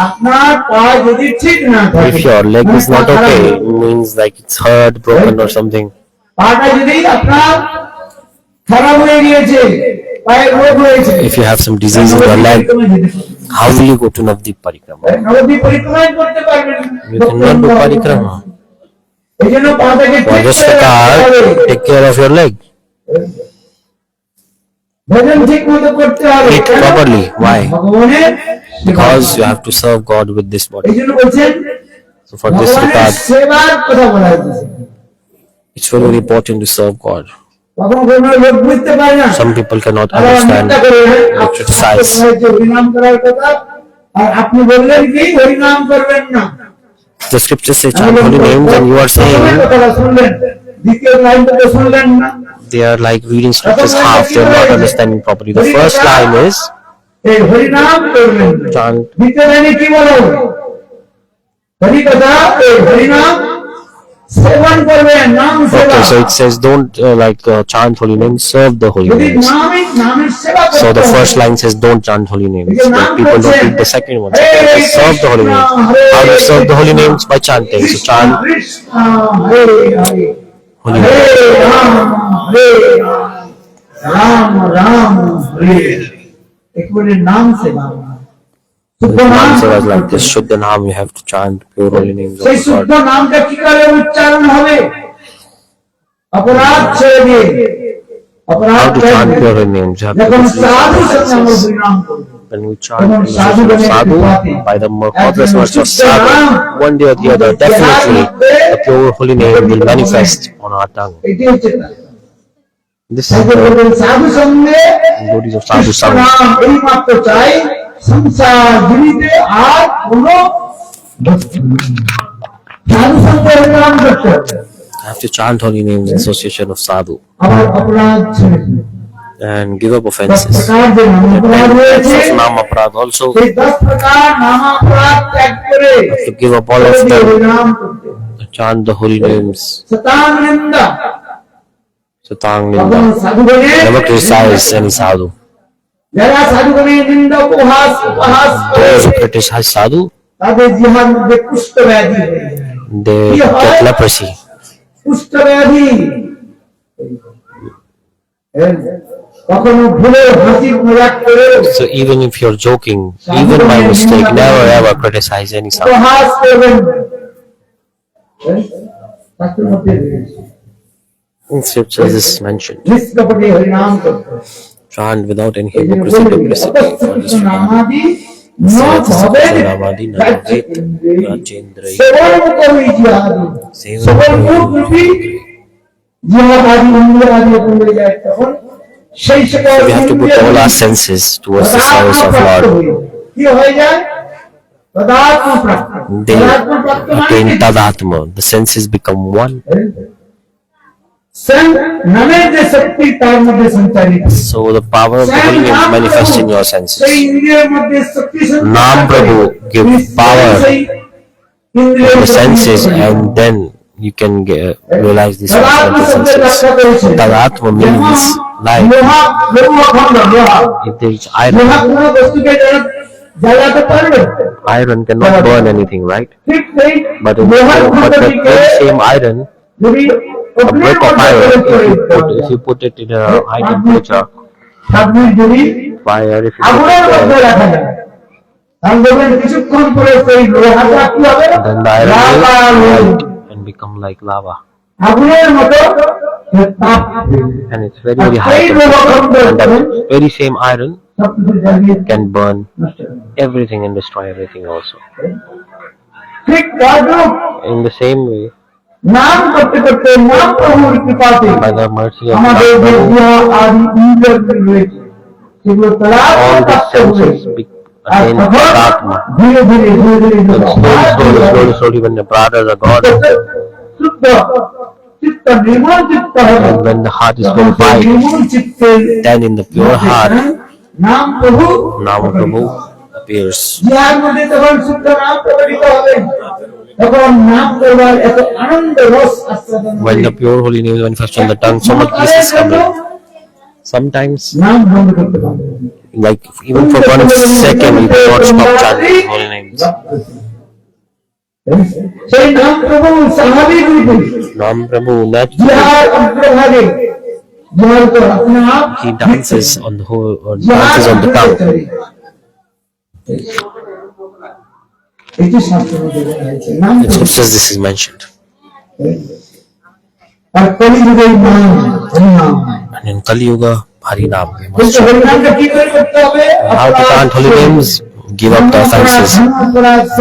S1: আপনার পা যদি ঠিক না থাকে
S2: If your leg is not okay, it means like it's hurt, broken or something.
S1: পাটা যদি আপনার খারাপ হয়ে গিয়েছে পায়ে রোগ হয়েছে
S2: If you have some disease in your leg, how will you go to Navdeep Parikrama?
S1: Nabadwip পরিক্রমাই করতে পারবেন
S2: You cannot do Parikrama.
S1: এই জন্য পাটাকে ঠিক করে রাখতে হবে।
S2: Vajrashtakar, take care of your leg.
S1: ভজন ঠিক মতো করতে হবে
S2: Eat properly. Why?
S1: ভগবানের
S2: Because you have to serve God with this
S1: এই
S2: body.
S1: জন্য বলছেন
S2: So for this
S1: ভগবানের
S2: regard,
S1: সেবার কথা বলা হয়েছে
S2: it's very, very important to serve God.
S1: কখনো কোনো লোক বুঝতে পারে না
S2: Some people cannot
S1: আবার
S2: understand
S1: চিন্তা করে
S2: or criticize.
S1: হরিনাম করার কথা আর আপনি বললেন কি হরিনাম করবেন না
S2: The scriptures say chant holy names and you are saying
S1: কথাটা শুনলেন দ্বিতীয় লাইনটা শুনলেন না
S2: they are like reading scriptures half, they are not understanding properly. The first line is
S1: এই হরিনাম করবেন না।
S2: chant.
S1: দ্বিতীয় লাইনে কি বলো হরি কথা এই হরিনাম সেবন করবেন নাম সেবা
S2: Okay, so it says don't chant holy names, serve the holy
S1: যদি
S2: names.
S1: নামের সেবা করতে
S2: So the
S1: হবে।
S2: first line says don't chant holy names, but people don't read the second one. So they say, serve the holy names. How do you serve the holy names? By chanting. So chant
S1: Krishna Hare Hare
S2: holy
S1: Hare
S2: names.
S1: Ram Ram হরে একবারে নাম সেবা শুদ্ধ নাম
S2: Naam sevas like this. Shuddha Naam, you have to chant pure holy names of
S1: সেই
S2: God.
S1: শুদ্ধ নামটা কি করে উচ্চারণ হবে অপরাধ ছেড়ে দিয়ে অপরাধ
S2: How to
S1: ছেড়ে
S2: chant
S1: দিয়ে
S2: pure holy names? You have to
S1: যখন
S2: do
S1: সাধু সঙ্গে আমরা
S2: senses.
S1: হরিনাম করব
S2: When we chant in the name of sadhu, by the more progress words of sadhu, one day or the other, definitely the pure holy name will manifest on our tongue.
S1: এটি হচ্ছে
S2: This is
S1: সাধু
S2: the
S1: বলেন সাধু সঙ্গে
S2: devotees of sadhu
S1: Krishna
S2: sangha.
S1: নাম এই মাত্র চাই সংসার জীবিতে আর কোনো বস্তু নেই। সাধু সঙ্গে হরিনাম করতে হবে
S2: I have to chant holy names in association of sadhu
S1: আবার অপরাধ ছেড়ে দিন
S2: and give up
S1: 10
S2: offenses.
S1: প্রকার যে নাম অপরাধ রয়েছে
S2: Of Nam Aparad also,
S1: সেই 10 প্রকার নাম অপরাধ ত্যাগ করে
S2: to give up all of them,
S1: হরিনাম করতে হবে।
S2: chant the holy names.
S1: শতাং নিন্দা
S2: Satang
S1: তখন
S2: Ninda.
S1: সাধুগণের
S2: Never criticize any sadhu.
S1: যারা সাধুগণের নিন্দা উপহাস
S2: Those who
S1: করে
S2: criticize sadhu,
S1: তাদের জিহার মধ্যে কুষ্ঠ ব্যাধি হয়ে যায়
S2: they get leprosy.
S1: কুষ্ঠ ব্যাধি কখনো ভুলে হাসি মজাক করে
S2: So even if you're joking, even by mistake, never ever criticize any sadhu.
S1: উপহাস করবেন শাস্ত্রের মধ্যে রয়েছে
S2: In scriptures this is mentioned.
S1: নিষ্কপটে হরিনাম করতে
S2: Chant without any
S1: এই যে
S2: hypocrisy,
S1: বললেন,
S2: duplicity for
S1: অপস্থিত
S2: this regard.
S1: নামাদি ন
S2: Satyasatya
S1: ভবেদ
S2: namadi
S1: রাজ্যেন্দ্রী,
S2: namavet rajendrai
S1: সেবন করি জিহাদি সেবন রূপী জিহাদ আদি ইন্দ্রিয় আদি যখন হয়ে যায় তখন সেই সকল
S2: We have to put all our senses towards the service of Lord.
S1: কি হয়ে যায় তদাত্ম প্রাপ্ত
S2: They
S1: তদাত্ম প্রাপ্ত
S2: attain
S1: মানে
S2: tadatma. The senses become one.
S1: স্বয়ং নামের যে শক্তি তার মধ্যে সঞ্চারিত
S2: So the power of the Holy Name manifests in your senses.
S1: সেই ইন্দ্রিয়ের মধ্যে শক্তি সঞ্চারিত
S2: Nam Prabhu give power in the senses, and then you can realize these senses. Tadatma means like
S1: লোহা খণ্ড লোহা
S2: if there is
S1: লোহা
S2: iron,
S1: কোনো বস্তুকে জ্বালাতে পারবে
S2: iron cannot burn anything, right?
S1: ঠিক সেই
S2: But
S1: লোহার
S2: the
S1: খণ্ডটিকে
S2: very same iron,
S1: যদি
S2: a brick of iron, if you put it in a high temperature,
S1: submit যদি
S2: fire, if you
S1: আগুনের
S2: put
S1: মধ্যে
S2: it
S1: রাখা যায় তাহলে দেখবেন কিছুক্ষণ পরে সেই লোহাটা কি হবে
S2: then the iron
S1: Lal
S2: will
S1: হয়ে
S2: melt and become like lava.
S1: আগুনের মতো তাপ
S2: And it's very, very high temperature. And that very same iron
S1: সবকিছু জ্বালিয়ে
S2: can burn
S1: নষ্ট করে দেয়।
S2: everything and destroy everything also.
S1: ঠিক তদ্রূপ
S2: In the same way,
S1: নাম করতে করতে নাম প্রভুর কৃপাতে
S2: by the mercy of
S1: আমাদের
S2: God,
S1: যে দেহ আদি ইন্দ্রিয়গুলি রয়েছে সেগুলো তালাক
S2: all the
S1: প্রাপ্ত হয়ে
S2: senses
S1: আর
S2: attain
S1: তখন
S2: Tadatma.
S1: ধীরে ধীরে ধীরে ধীরে
S2: And slowly, when the pradas are gone,
S1: শুদ্ধ চিত্ত নির্মল চিত্ত হবে
S2: and when the heart is
S1: তখন সেই
S2: purified,
S1: নির্মল চিত্তে
S2: then in the pure heart,
S1: নাম প্রভু
S2: Nam Prabhu appears.
S1: যার মধ্যে তখন শুদ্ধ নাম প্রকটিত হবে তখন নাম করবার এত আনন্দ রস আস্বাদন
S2: When the pure holy name is manifest on the tongue, so much bliss is coming. Sometimes,
S1: নাম বন্ধ করতে পারবে
S2: like even for 1 second, you cannot stop chanting holy names.
S1: সেই নাম প্রভু স্বাভাবিক রূপে
S2: Nam Prabhu naturally,
S1: যার অগ্রভাগে যার তো আপনি up
S2: he dances on the whole, or dances on the tongue.
S1: এটি শাস্ত্রের মধ্যে বলা হয়েছে নাম
S2: In scriptures, this is mentioned.
S1: আর কলিযুগের নাম হরিনাম
S2: And in Kali Yuga, Hari Nam. We must
S1: কিন্তু হরিনামটা কি করে করতে হবে
S2: how to chant holy names, give up the offenses.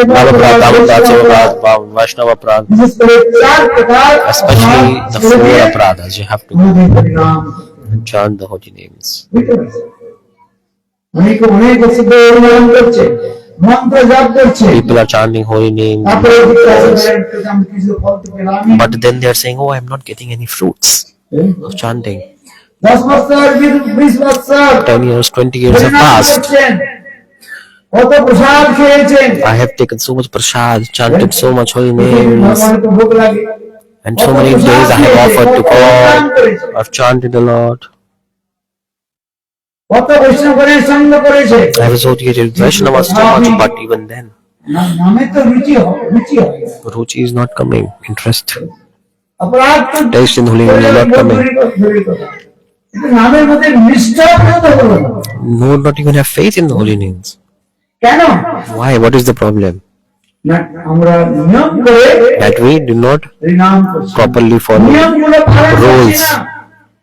S2: Navaprad, Davaprad, Sevaprad, Vaishnava Prad,
S1: বিশেষ করে চার প্রকার
S2: especially the 4 apradas, you have to
S1: আমাদের হরিনাম
S2: chant the holy names.
S1: বুঝতে পারছেন? অনেক শুদ্ধ হরিনাম করছে মন্ত্র জপ করছে
S2: People are chanting holy names,
S1: তারপরে আমি কিছু ফল তো পেলাম
S2: but then they are saying, "Oh, I'm not getting any fruits of chanting.
S1: 10 বছর 20 বছর
S2: 10 years, 20 years have
S1: হরিনাম
S2: passed.
S1: করছেন, কত প্রসাদ খেয়েছেন
S2: I have taken so much prasad, chanted so much holy names,
S1: ভগবানের তো ভোগ লাগে
S2: and so many days I have offered to God. I've chanted a lot.
S1: কত বৈষ্ণবের সঙ্গ করেছে
S2: I have associated with Vaishnavas so much, but even then,
S1: নামে তো রুচি হয়
S2: Ruchi is not coming. Interest,
S1: অপরাধ তো
S2: taste in holy name is not coming.
S1: কিন্তু নামের মধ্যে নিষ্ঠা পর্যন্ত হলো না।
S2: No, not even have faith in the holy names.
S1: কেন
S2: Why? What is the problem?
S1: না আমরা নিয়ম করে
S2: That we do not
S1: হরিনাম করছি
S2: properly follow
S1: নিয়মগুলো পালন করছি
S2: rules.
S1: না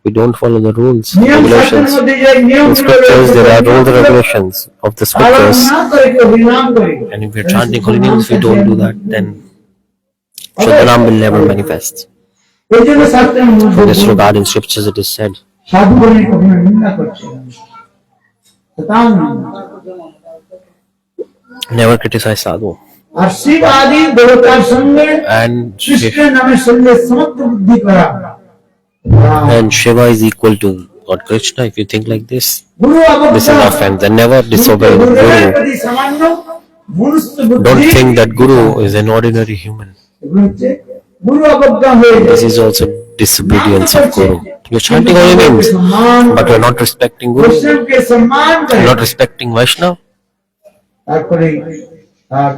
S2: We don't follow the rules,
S1: নিয়ম শাস্ত্রের
S2: regulations.
S1: মধ্যে যে
S2: In
S1: নিয়মগুলো
S2: scriptures, there are rules and regulations of the
S1: পালন
S2: scriptures.
S1: না করে কেউ হরিনাম করে
S2: And if we are chanting holy names, we don't do that, then Shuddhanam will never manifest.
S1: এই জন্য শাস্ত্রের
S2: In
S1: মধ্যে
S2: this regard, in scriptures, it is said,
S1: সাধুগণের কখনো নিন্দা করছে না। তাও না।
S2: never criticize sadhu.
S1: আর শিব আদি দেবতার সঙ্গে
S2: And
S1: কৃষ্ণের নামের সঙ্গে সমত্ব বুদ্ধি করা
S2: Shiva is equal to Lord Krishna. If you think like this,
S1: Guru
S2: this is offense. Then never disobey the Guru.
S1: সামান্য মনুষ্য বুদ্ধি
S2: Don't think that Guru is an ordinary human.
S1: এগুলো হচ্ছে গুরু অবজ্ঞা হয়ে
S2: This
S1: যায়
S2: is also disobedience of Guru. You're chanting holy names, but you're not respecting Guru.
S1: বৈষ্ণবকে সম্মান করে
S2: You're not respecting Vaishnava.
S1: তারপরে আর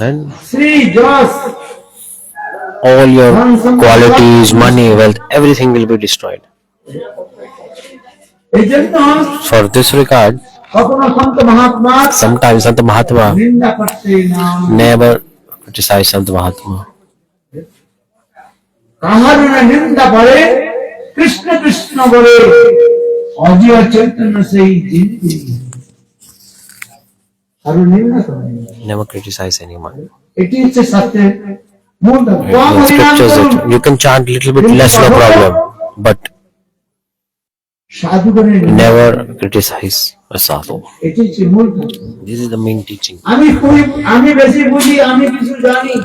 S2: Then
S1: Shri Yash
S2: all your qualities, money, wealth, everything will be destroyed.
S1: এই জন্য
S2: For this regard,
S1: কখনো সন্ত Mahatma
S2: sometimes Sant Mahatma
S1: নিন্দা করতে না,
S2: never criticize Sant Mahatma.
S1: কাহার নিন্দা করে কৃষ্ণ কৃষ্ণ বলে অজয় চৈতন্য সেই জিনতি আর নিন্দা করে
S2: Never criticize anyone.
S1: এটি হচ্ছে সত্যের মূল ধর্ম।
S2: In scriptures, you can chant little bit less, no problem, but
S1: সাধুগণের
S2: never criticize a sadhu.
S1: এটি হচ্ছে মূল ধর্ম।
S2: This is the main teaching.
S1: আমি বেশি বুঝি, আমি কিছু জানি,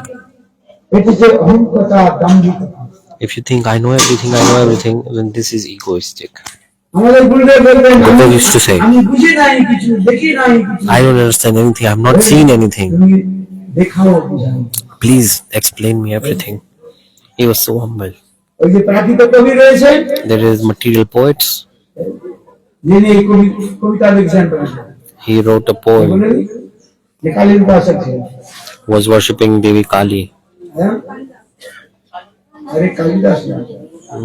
S1: এটি হচ্ছে অহংকার, দাম্ভিকতা।
S2: If you think I know everything, then this is egoistic.
S1: আমাদের গুরুদেব বলবেন
S2: Gurudev used to say,
S1: আমি বুঝি নাই কিছু, দেখি নাই কিছু,
S2: I don't understand anything, I've not seen anything.
S1: তুমি দেখাও বুঝাও।
S2: Please explain me everything. He was so humble.
S1: ওই যে প্রাকৃত কবি রয়েছে,
S2: There is material poets.
S1: যিনি এই কবিতা লিখছেন,
S2: He wrote a poem,
S1: বলেন যে কালীর উপাসক ছিলেন।
S2: was worshipping Devi Kali,
S1: হ্যাঁ? আরে কালিদাস না,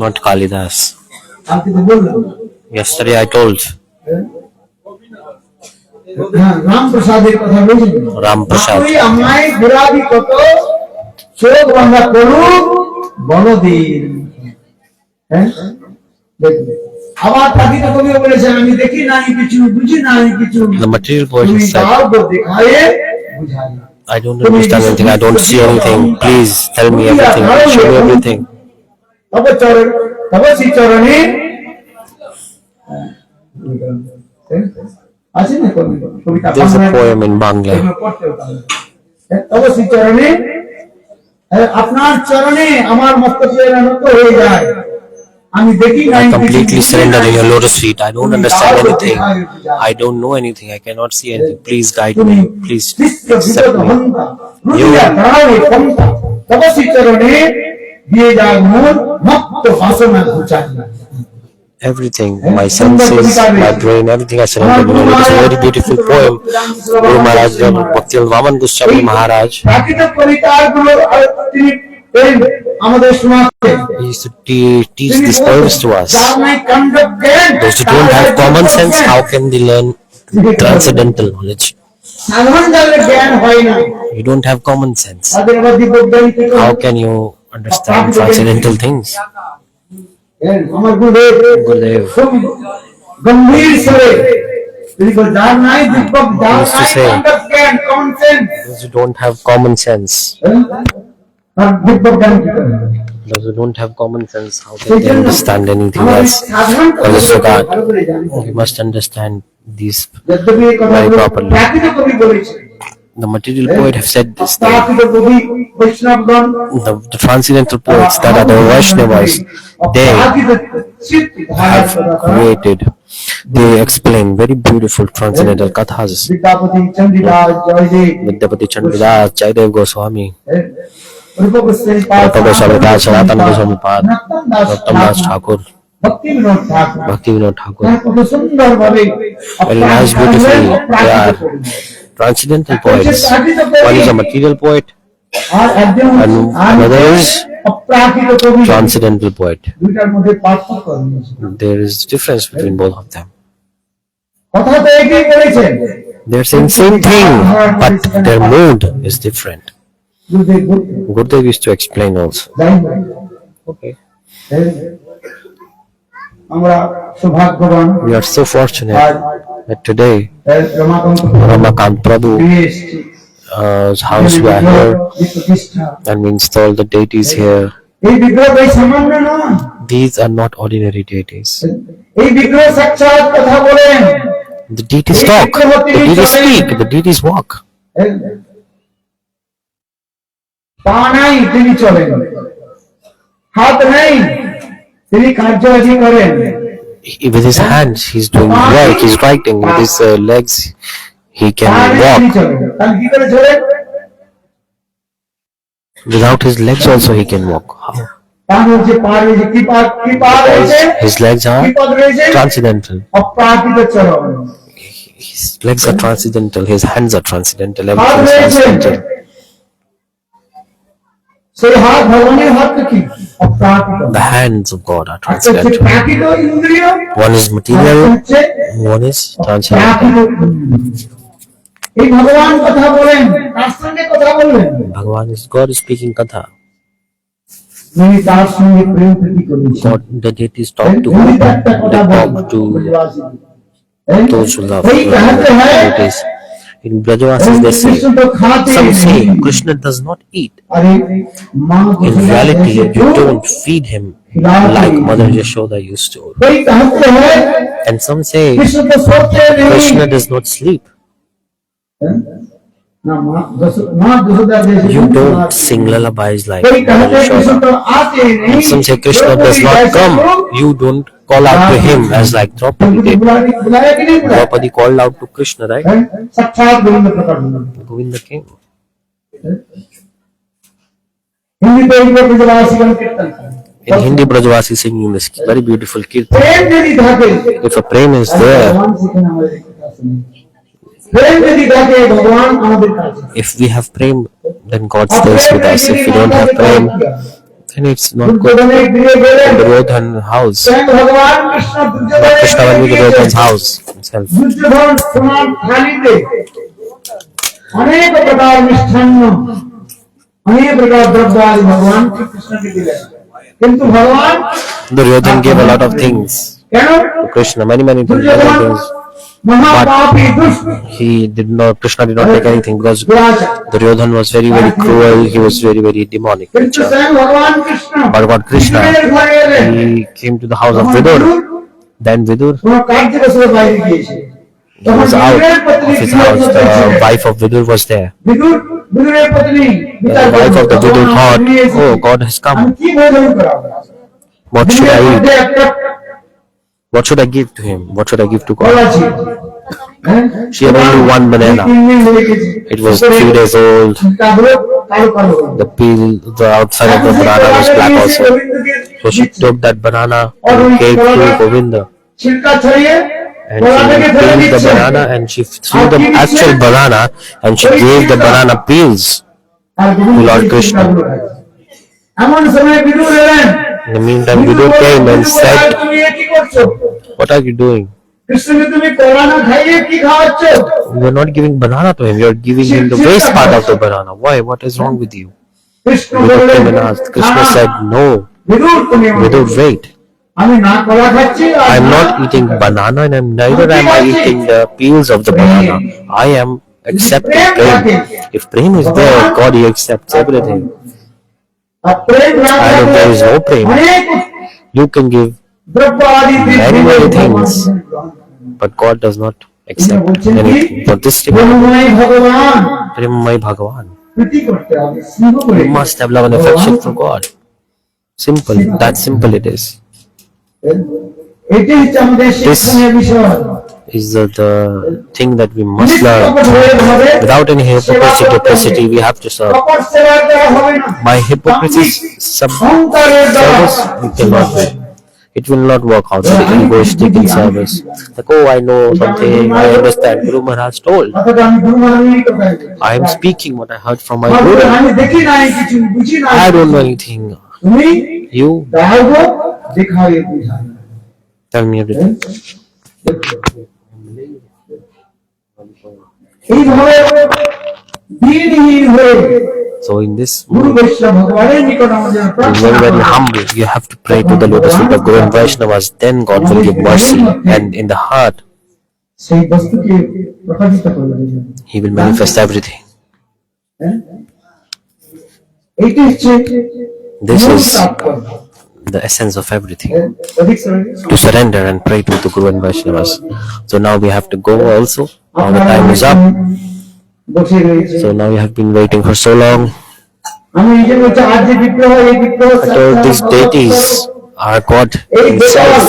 S2: not Kalidas.
S1: কালকে তো বললাম।
S2: Yesterday I told
S1: হ্যাঁ, রামপ্রসাদের কথা বলছেন।
S2: Ramprasad.
S1: তুই আমায় ঘোরাবি কত, চোখ বাঁধা করুক বলদের। হ্যাঁ, দেখুন। আবার প্রাকৃত কবি বলেছেন, আমি দেখি নাই কিছু, বুঝি নাই কিছু,
S2: The material poet
S1: তুমি
S2: has said,
S1: দাও গো দেখায়ে বুঝাই।
S2: I don't understand anything, I don't see anything. Please tell me everything, show me everything.
S1: তবে শ্রী চরণে আছে না কবিতা,
S2: There's a poem in Bangla.
S1: তবে শ্রী চরণে, আপনার চরণে আমার মস্তকের নত হয়ে যায়, আমি দেখি নাই
S2: I
S1: কিছু,
S2: completely
S1: বুঝি
S2: surrender
S1: নাই
S2: in your
S1: কিছু,
S2: lotus feet. I don't
S1: তুমি
S2: understand
S1: দাও গো
S2: anything.
S1: দেখায়ে বুঝাই।
S2: I don't know anything, I cannot see anything. Please guide
S1: তুমি
S2: me, please
S1: শিষ্য
S2: accept
S1: বিগত
S2: me.
S1: হন্তা, রুজিয়া দাঁড়াবে পন্থা, তবে শ্রী চরণে দিয়ে যায় মোর মত্ত বাসনা ঘুচাই।
S2: Everything, my senses, my brain, everything I surrender to you. It's a very beautiful poem. Guru Maharaj, Bhaktivinoda Vaman Goswami Maharaj,
S1: প্রাকৃত কবিতাগুলো তিনি আমাদের শোনাচ্ছেন।
S2: he used to teach these poems to us.
S1: যার নাই কাণ্ড জ্ঞান,
S2: Those who don't have common sense, how can they learn transcendental knowledge?
S1: সাধারণ যাদের জ্ঞান হয় না,
S2: You don't have common sense.
S1: তাদের আবার দিব্যজ্ঞান কি করে?
S2: How can you understand transcendental things?
S1: আমার গুরুদেব
S2: Gurudev
S1: খুব গম্ভীর স্বরে তিনি বলেন, যার নাই দিব্য, যার
S2: used to
S1: নাই
S2: say,
S1: কাণ্ড জ্ঞান, common sense,
S2: those who don't have common sense,
S1: তার দিব্যজ্ঞান কি করে?
S2: those who don't have common sense, how can
S1: সেই
S2: they
S1: জন্য
S2: understand anything
S1: আমাদের
S2: else?
S1: সাধারণ
S2: For this
S1: কবিতা
S2: regard,
S1: ভালো করে জানতে হবে।
S2: we must understand these.
S1: যদ্যপি এই কথাগুলো
S2: Very properly.
S1: প্রাকৃত কবি বলেছেন,
S2: The material poet have said this.
S1: প্রাকৃত কবি বৈষ্ণবগণ,
S2: The transcendental poets, that are the Vaishnavas, they
S1: প্রাকৃত চিত্ত ধারা
S2: have
S1: করা,
S2: created, they explain very beautiful transcendental kathas.
S1: Vidyapati চন্দ্রিদাস Joydeb,
S2: Vidyapati Chandidas, Jaidev Goswami,
S1: রূপ Goswami
S2: Rupa Goswami Das, Sanatana Goswami Pad, Rottam Das Thakur,
S1: ভক্তি বিনোদ ঠাকুর,
S2: Bhaktivinoda Thakur.
S1: তারা কত সুন্দর ভাবে
S2: Very nice, beautifully, they are transcendental poets. One is a material poet,
S1: আর একজন
S2: and another is
S1: অপ্রাকৃত কবি,
S2: transcendental poet.
S1: দুইটার মধ্যে পার্থক্য রয়েছে।
S2: There is difference between both of them.
S1: কথা তো একই বলেছেন,
S2: They're saying same thing, but their mood is different.
S1: গুরুদেব বলতেন,
S2: Gurudev used to explain also.
S1: যাই হোক,
S2: Okay.
S1: আমরা সৌভাগ্যবান,
S2: We are so fortunate that today
S1: Ramakanta
S2: Ramakant Prabhu house we are here,
S1: প্রতিষ্ঠা,
S2: and we install the deities here.
S1: এই বিগ্রহ এই সামান্য নয়,
S2: These are not ordinary deities.
S1: এই বিগ্রহ সাক্ষাৎ কথা বলেন,
S2: The deities talk, the deities speak, the deities walk.
S1: পা নাই তিনি চলেন, হাত নাই তিনি কার্যবাজি করেন,
S2: With his hands, he's doing work, he's writing. With his legs, he
S1: পা
S2: can
S1: নেই তিনি
S2: walk.
S1: চলেন, তাহলে কি করে চলেন?
S2: Without his legs also he can walk. How?
S1: পা রয়েছে, পা রয়েছে, কি পা রয়েছে,
S2: His legs
S1: কি
S2: are
S1: পদ রয়েছে,
S2: transcendental.
S1: অপ্রাকৃত চরণ,
S2: His legs are transcendental, his hands are transcendental,
S1: হাত
S2: everything is
S1: রয়েছে,
S2: transcendental.
S1: সেই হাত ভগবানের হাত কি অপ্রাকৃত
S2: The hands of God are
S1: একটা হচ্ছে
S2: transcendental.
S1: প্রাকৃত ইন্দ্রিয়,
S2: One is material,
S1: হচ্ছে
S2: one is transcendental.
S1: প্রাকৃত ইন্দ্রিয়। এই ভগবান কথা বলেন, কার সঙ্গে কথা বললেন?
S2: Bhagavan is God is speaking Katha.
S1: তিনি তার সঙ্গে প্রেম প্রীতি করেছেন।
S2: God, the deities talk to
S1: হিন্দিতে
S2: God.
S1: একটা
S2: They
S1: কথা
S2: talk
S1: বলেন,
S2: to
S1: এই
S2: those who love
S1: वही कहते हैं
S2: deities. In Brajavasis they say,
S1: Krishna तो खाते
S2: some say
S1: नहीं।
S2: Krishna does not eat.
S1: अरे माँ
S2: In reality, you don't feed him like Mother Yashoda used to.
S1: वही कहते हैं
S2: And some say
S1: कृष्ण तो सोते
S2: Krishna
S1: नहीं।
S2: does not sleep.
S1: ना माँ यशोदा जैसे
S2: You don't sing lullabies like
S1: वही
S2: Mother
S1: कहते हैं कृष्ण
S2: Yashoda.
S1: तो आते नहीं।
S2: And some say Krishna does not come. You don't call out to him as like Draupadi did.
S1: बुलाया कि नहीं बुलाया?
S2: Draupadi called out to Krishna, right?
S1: साक्षात गोविंद प्रकट हुआ।
S2: Govinda came.
S1: हिंदी पे एक ब्रजवासीगण कीर्तन करें।
S2: In Hindi, Brajavasi singing this very beautiful kirtan.
S1: प्रेम यदि धाके
S2: If a prem is there,
S1: भगवान सीखना हमारे कथा सुनिए। प्रेम यदि धाके भगवान हमारे काছে।
S2: if we have prem, then God stays with us. If we don't have prem, then it's not good.
S1: Duryodhan दिए गए
S2: Duryodhan house.
S1: स्वयं भगवान Krishna Duryodhan
S2: Krishna went to Duryodhan's house himself.
S1: Duryodhan समान थाली दे अनेक प्रकार मिष्ठान्न अनेक प्रकार द्रव्य आदि भगवान श्री कृष्ण के दिले किंतु भगवान
S2: Duryodhan gave a lot of things
S1: क्या
S2: to Krishna, many things.
S1: Duryodhan महापापी दुष्ट
S2: Krishna did not take anything because Duryodhan was very cruel. He was very demonic
S1: किंतु
S2: nature.
S1: स्वयं भगवान Krishna
S2: But God Krishna, he came to the house of Vidur. Then Vidur
S1: वह कार्य बसवे बाहर गए
S2: he was out of his house. The wife of Vidur was there.
S1: Vidur Vidur पत्नी
S2: The wife of the Vidur thought, oh, God has come.
S1: हम की भोजन कराओ
S2: What should I eat?
S1: একটা
S2: What should I give to him? What should I give to
S1: বলা
S2: God?
S1: ছিল হ্যাঁ
S2: She had only one banana. It was 3 days old.
S1: কালো কালো কালো
S2: The peel, the outside of the banana was black also. So she took that banana and gave to Govinda.
S1: छिलका छड़िए
S2: And she peeled the banana and she threw the actual banana and she gave the banana peels.
S1: to
S2: Lord Krishna.
S1: এমন সময় বিদুর এলেন
S2: In the meantime, Vidur came and said,
S1: তুমি এ কি করছো
S2: what are you doing?
S1: কৃষ্ণকে তুমি কলা না খাইয়ে কি খাওয়াচ্ছ
S2: You are not giving banana to him. You are giving him the waste part of the banana. Why? What is wrong with you?
S1: Krishna
S2: Vidur
S1: বললেন
S2: came and asked. Krishna said, no.
S1: Vidur তুমি আমাকে
S2: Vidur, wait.
S1: আমি না কলা খাচ্ছি আর
S2: I am
S1: না-
S2: not eating banana and neither am I eating the peels of the banana. I am accepting prem. If prem is there, God, he accepts everything.
S1: আর প্রেম না
S2: And if there is no prem,
S1: অনেক
S2: you can give,
S1: দ্রব্য আদি
S2: many things. But God does not accept anything. For this reason,
S1: প্রেমময় ভগবান
S2: Premamai Bhagavan.
S1: প্রীতি করতে হবে স্নেহ করে
S2: You must have love and affection for God. Simple. That simple it is.
S1: এটাই হচ্ছে আমাদের শিক্ষণীয় বিষয়
S2: Is the thing that we must learn. Without any hypocrisy, duplicity, we have to serve.
S1: কপট সেবা দেওয়া হবে না
S2: By hypocrisy,
S1: অহংকারের দ্বারা
S2: service, we cannot do. It will not work out. The egoistic in service. Like, oh, I know something, I understand. Guru Maharaj told.
S1: অথচ আমি গুরু মহারাজের কথাই বলছি।
S2: I am speaking what I heard from my
S1: আমার
S2: Guru.
S1: আমি দেখি নাই কিছু বুঝি নাই
S2: I don't know anything.
S1: তুমি
S2: You
S1: দেখাবো দেখাবে বুঝাবে
S2: tell me everything.
S1: এইভাবে দিনহীন হয়ে
S2: So in this
S1: গুরু বৈষ্ণব ভগবানের নিকট আমাদের
S2: It's
S1: প্রার্থনা
S2: very
S1: করতে হবে।
S2: humble. You have to pray to the lotus feet of Guru and Vaishnavas. Then God will give mercy. And in the heart,
S1: সেই বস্তুকে প্রকাশিত করবে
S2: He will manifest everything.
S1: এইটি হচ্ছে
S2: This
S1: মূল
S2: is
S1: তাৎপর্য।
S2: the essence of everything.
S1: অধিক সরে-
S2: To surrender and pray to the Guru and Vaishnavas. So now we have to go also. Now the time is up.
S1: বসে রয়েছে
S2: So now we have been waiting for so long.
S1: আমি নিজে বলছি আজ যে বিগ্রহ এই বিগ্রহ
S2: I told these deities, our God
S1: এই
S2: Himself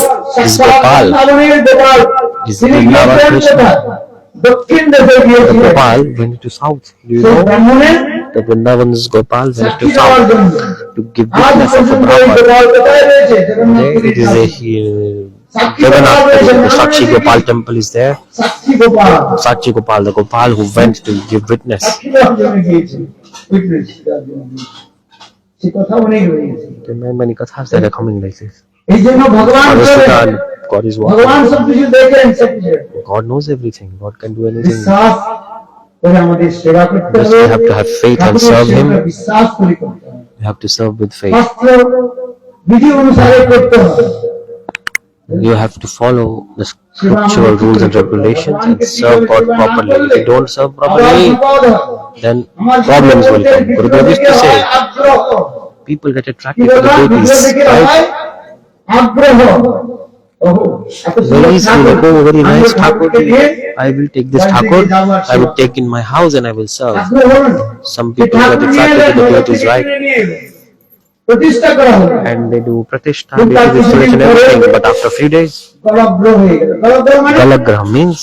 S2: is Gopal.
S1: Gopal
S2: Is
S1: তিনি
S2: Vrindavan
S1: গিয়েছেন
S2: Krishna.
S1: কোথায়? দক্ষিণ দেশে
S2: The
S1: গিয়েছিলেন
S2: Gopal went to south. Do you
S1: সেই
S2: know?
S1: ব্রাহ্মণের
S2: The Vrindavan's Gopal went
S1: সাক্ষী
S2: to
S1: দেওয়ার
S2: south
S1: জন্য
S2: to give
S1: আজ
S2: witness of the
S1: পর্যন্ত এই
S2: Brahman.
S1: গোপাল কোথায় রয়েছে জগন্নাথ
S2: Today it
S1: পুরীর
S2: is a
S1: সাক্ষী
S2: Jagannath
S1: গোপাল
S2: Puri,
S1: রয়েছে,
S2: the Sakshi
S1: নাম
S2: Gopal
S1: রয়েছে
S2: temple is there.
S1: সাক্ষী Gopal
S2: Sakshi Gopal, the Gopal who went to give witness.
S1: সাক্ষী দেওয়ার জন্য গিয়েছে witness দেওয়ার জন্য গিয়েছে। সে কথা অনেক রয়েছে।
S2: There are many kathas that are coming like this.
S1: এই জন্য ভগবান
S2: Understand, God is
S1: ভগবান
S2: walking.
S1: সব কিছু দেখেন, সব কিছু
S2: God knows everything. God can do anything.
S1: বিশ্বাস করে আমাদের সেবা করতে
S2: Just
S1: হবে।
S2: we have to have faith and
S1: ঠাকুরের
S2: serve Him.
S1: সেবা বিশ্বাস করে করতে হবে।
S2: We have to serve with faith.
S1: শাস্ত্র বিধি অনুসারে করতে হবে।
S2: You have to follow the scriptural rules and regulations and serve God properly. If you don't serve properly, then problems will come. Gurudev used to say, people get attracted to the deities, right? Very easy, like, oh, very nice Thakur, I will take this Thakur, I will take in my house and I will serve. Some people get attracted to the deities, right?
S1: প্রতিষ্ঠা করা হবে
S2: And they do pratishtha, they do installation and everything, but after a few days,
S1: গলগ্রহ হয়ে গেল। গলগ্রহ মানে
S2: Galagraha means,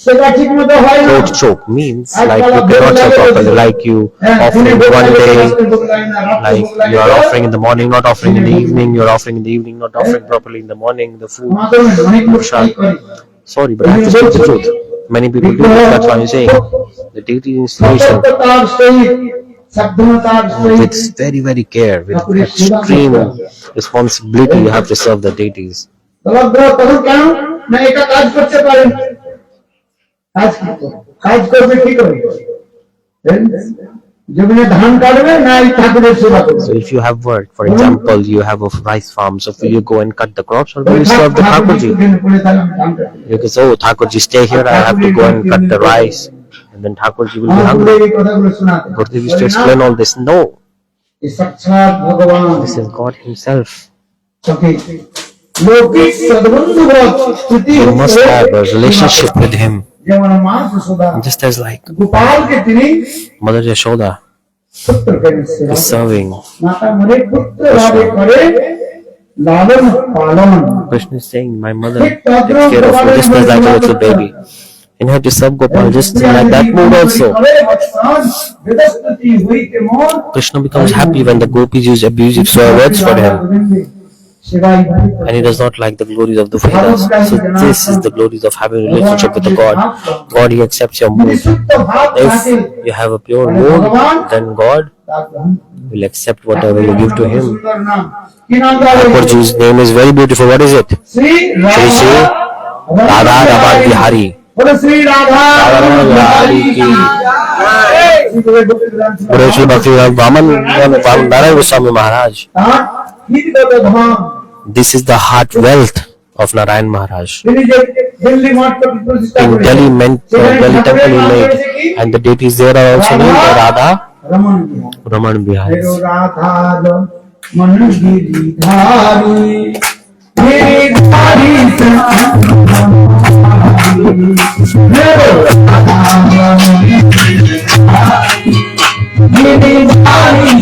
S1: সেটা ঠিক মতো হয় না।
S2: throat choke means, like you cannot serve properly, like you offering one day, like you are offering in the morning, not offering in the evening, you are offering in the evening, not offering properly in the morning, the food.
S1: অনেক লোক তাই করে।
S2: Sorry, but I have to speak the truth. Many people do this, that's why I'm saying. The deity installation,
S1: সতর্কতার সহিত, সাবধানতার সহিত
S2: with very, very care, with extreme responsibility, you have to serve the deities.
S1: গলগ্রহ তখন কেন না এটা কাজ করতে পারেন, কাজ করবে কি করে? জমিনে ধান কাটবে না এই ঠাকুরের সেবা করবে?
S2: So if you have work, for example, you have a rice farm, so will you go and cut the crops or will you serve the Thakurji? You can say, oh, Thakurji, stay here, I have to go and cut the rice. And then Thakurji will be hungry.
S1: এই কথাগুলো শোনাতে
S2: Gurudev used to explain all this. No,
S1: এই সাক্ষাৎ ভগবান
S2: this is God Himself.
S1: ওকে লৌকিক সদ্বন্ধুবৎ স্থিতি
S2: You must have a relationship with Him.
S1: যেমন মা যশোদা
S2: Just as like
S1: গোপালকে তিনি
S2: Mother Yashoda
S1: পুত্রকে সেবা
S2: is serving.
S1: মাতা মনে পুত্র ভাবে করে লালন পালন।
S2: Krishna is saying, my mother takes care of you just as like a little baby. And you have to serve Gopal just like that mood also. Krishna becomes happy when the gopis use abusive swear words for him. And he does not like the glories of the Vedas. So this is the glories of having a relationship with the God. God, He accepts your mood. If you have a pure mood, then God will accept whatever you give to Him. Thakurji's name is very beautiful. What is it? Shri Shri Radha Raman Bihari.
S1: Shri Radha
S2: Bihari ki. Guru Bhakti Vaman Narayan Goswami Maharaj.
S1: তার হৃদগত ধাম।
S2: This is the heart wealth of Narayan Maharaj.
S1: তিনি যে দিল্লি মঠ প্রতিষ্ঠা
S2: In
S1: করেছেন,
S2: Delhi, Delhi temple he made, and the deities there are also named Radha
S1: Raman Bihar.
S2: Raman Bihari.
S1: Hero Radha Raman Giridhari, Giridhari Hero Radha Raman Giridhari, Giridhari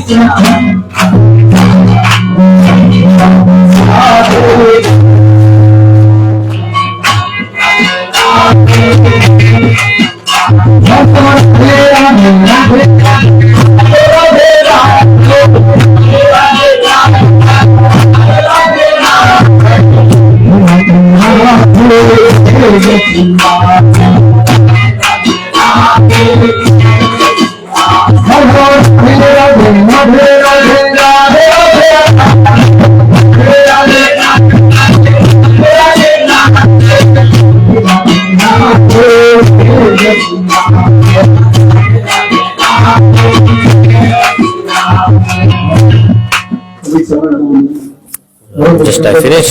S2: Just I finish.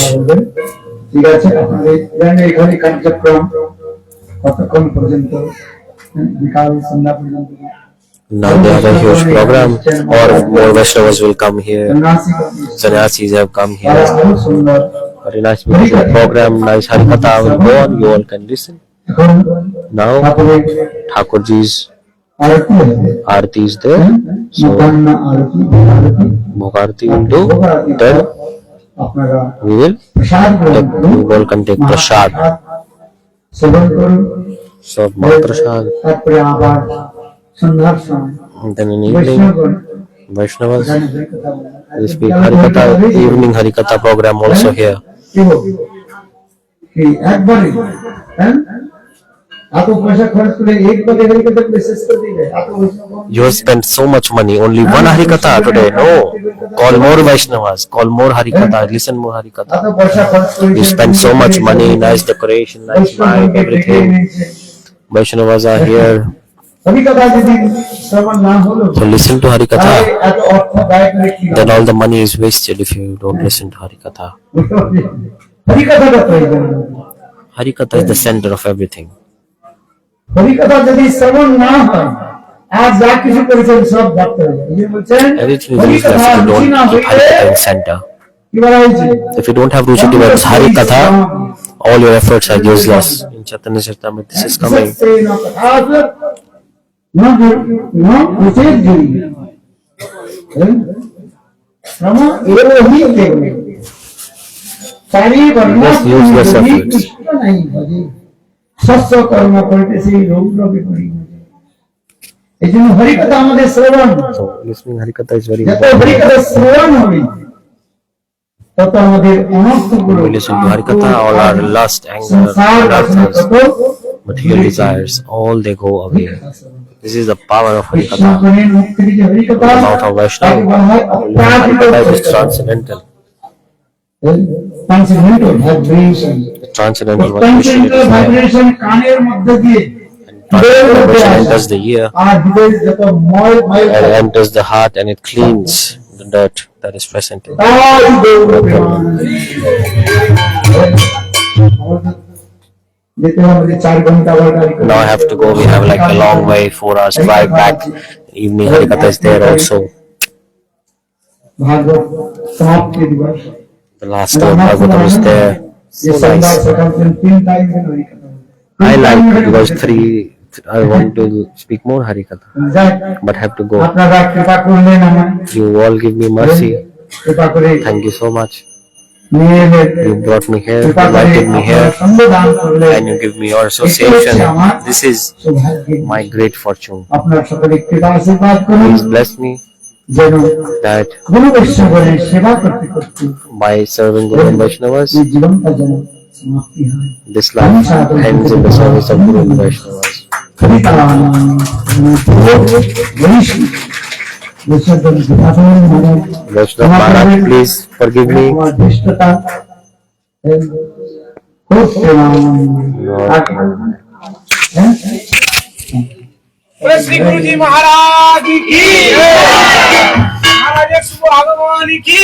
S1: ঠিক আছে, আপনাদের জানেন এখানে কার্যক্রম কতক্ষণ পর্যন্ত? বিকাল সন্ধ্যা পর্যন্ত।
S2: Now they have a huge program, or more Vaishnavas will come here. Sannyasis have come here.
S1: আরো সুন্দর।
S2: Very nice beautiful program, nice Harikatha will go on. You all can listen.
S1: এখন
S2: Now
S1: ঠাকুরের
S2: Thakurji's
S1: আরতি হবে।
S2: Aarti is there. So
S1: মধ্যাহ্ন আরতি, আরতি,
S2: Bhogarti will do. Then
S1: আপনারা
S2: we will
S1: প্রসাদ গ্রহণ করুন।
S2: you all can take prasad.
S1: সেবন করুন।
S2: Serve Mahaprasad.
S1: তারপরে আবার সন্ধ্যার সময়
S2: And then in evening,
S1: বৈষ্ণবগণ
S2: Vaishnavas
S1: এখানে হরিকথা বলেন।
S2: will speak Harikatha, evening Harikatha program also here.
S1: কি একবারে, হ্যাঁ? आप पैसा खर्च करे एक बार हरि कथा प्लेसेस कर दी गए आप वैष्णव
S2: You have spent so much money. Only one Harikatha today. No. Call more Vaishnavas. Call more Harikatha. Listen more Harikatha.
S1: आप पैसा खर्च करे
S2: You spend so much money, nice decoration, nice mic, everything. Vaishnavas are here.
S1: Hari कथा यदि श्रवण ना हो लो
S2: So listen to Harikatha.
S1: एत अर्थ दाय करे की
S2: Then all the money is wasted if you don't listen to Harikatha.
S1: Hari कथा का प्रयोजन
S2: Harikatha is the center of everything.
S1: Hari कथा यदि श्रवण ना हो आज जा किसी परिचय सब बात करें ये बोलছেন
S2: Everything is useless if you don't keep Harikatha in center.
S1: কি বলা হয়েছে
S2: If you don't have Ruchi towards Harikatha, all your efforts are useless. In Chaitanya Charitamrita, this is coming.
S1: ना ना उसे जुड़ी श्रम एवं ही केवल सारी वर्णा
S2: Just useless efforts.
S1: कृष्ण नहीं भजे सत्य कर्म करते से रोग रोगे पड़ी এই জন্য হরিকথা আমাদের শ্রবণ
S2: So listening Harikatha is very
S1: যত
S2: important.
S1: হরিকথা শ্রবণ হবে তত আমাদের অনর্থগুলো
S2: When we listen to Harikatha, all our lust, anger, anarthas, material desires, all they go away. This is the power of Harikatha. The mouth of Vaishnava. Harikatha is transcendental.
S1: Transcendental vibration
S2: Transcendental vibration it is there.
S1: Vibration কানের মধ্যে দিয়ে
S2: Transcendental vibration enters the ear
S1: আর হৃদয়ের যত ময় ময়
S2: and enters the heart and it cleans the dirt that is present in it.
S1: তাই গৌরবান যেতে হবে 4 ঘন্টা আবার গাড়ি করে
S2: Now I have to go. We have like a long way, 4 hours drive back. Evening Harikatha is there also.
S1: ভাগবত সমাপ্তি দিবস
S2: The last day of Bhagavatam is there.
S1: ये
S2: So
S1: संवाद
S2: nice.
S1: सकाल 3 टाइम में हरिकथा
S2: I like because I want to speak more Harikatha,
S1: যাই
S2: but have to go.
S1: আপনারা কৃপা করলেন আমায়
S2: You all give me mercy.
S1: কৃপা করে
S2: Thank you so much.
S1: নিয়ে
S2: You brought me here,
S1: কৃপা করে
S2: invited me here,
S1: সম্বোধন করলেন
S2: and you give me your association. This is
S1: সৌভাগ্য
S2: my great fortune.
S1: আপনার সকলে কৃপা আশীর্বাদ করুন
S2: Please bless me
S1: যেন
S2: that
S1: গুরু বৈষ্ণবের সেবা করতে করতে
S2: by serving Guru and Vaishnavas,
S1: এই জীবনটা যেন সমাপ্তি হয়
S2: this life ends in the service of Guru and Vaishnavas.
S1: হরিতারাম Ganesh বিসর্জন বিধান মানে
S2: Vaishnav Maharaj, please forgive me.
S1: আমার দৃষ্টতা খুব
S3: बोले श्री गुरु जी महाराज की महाराज सुबह भगवान की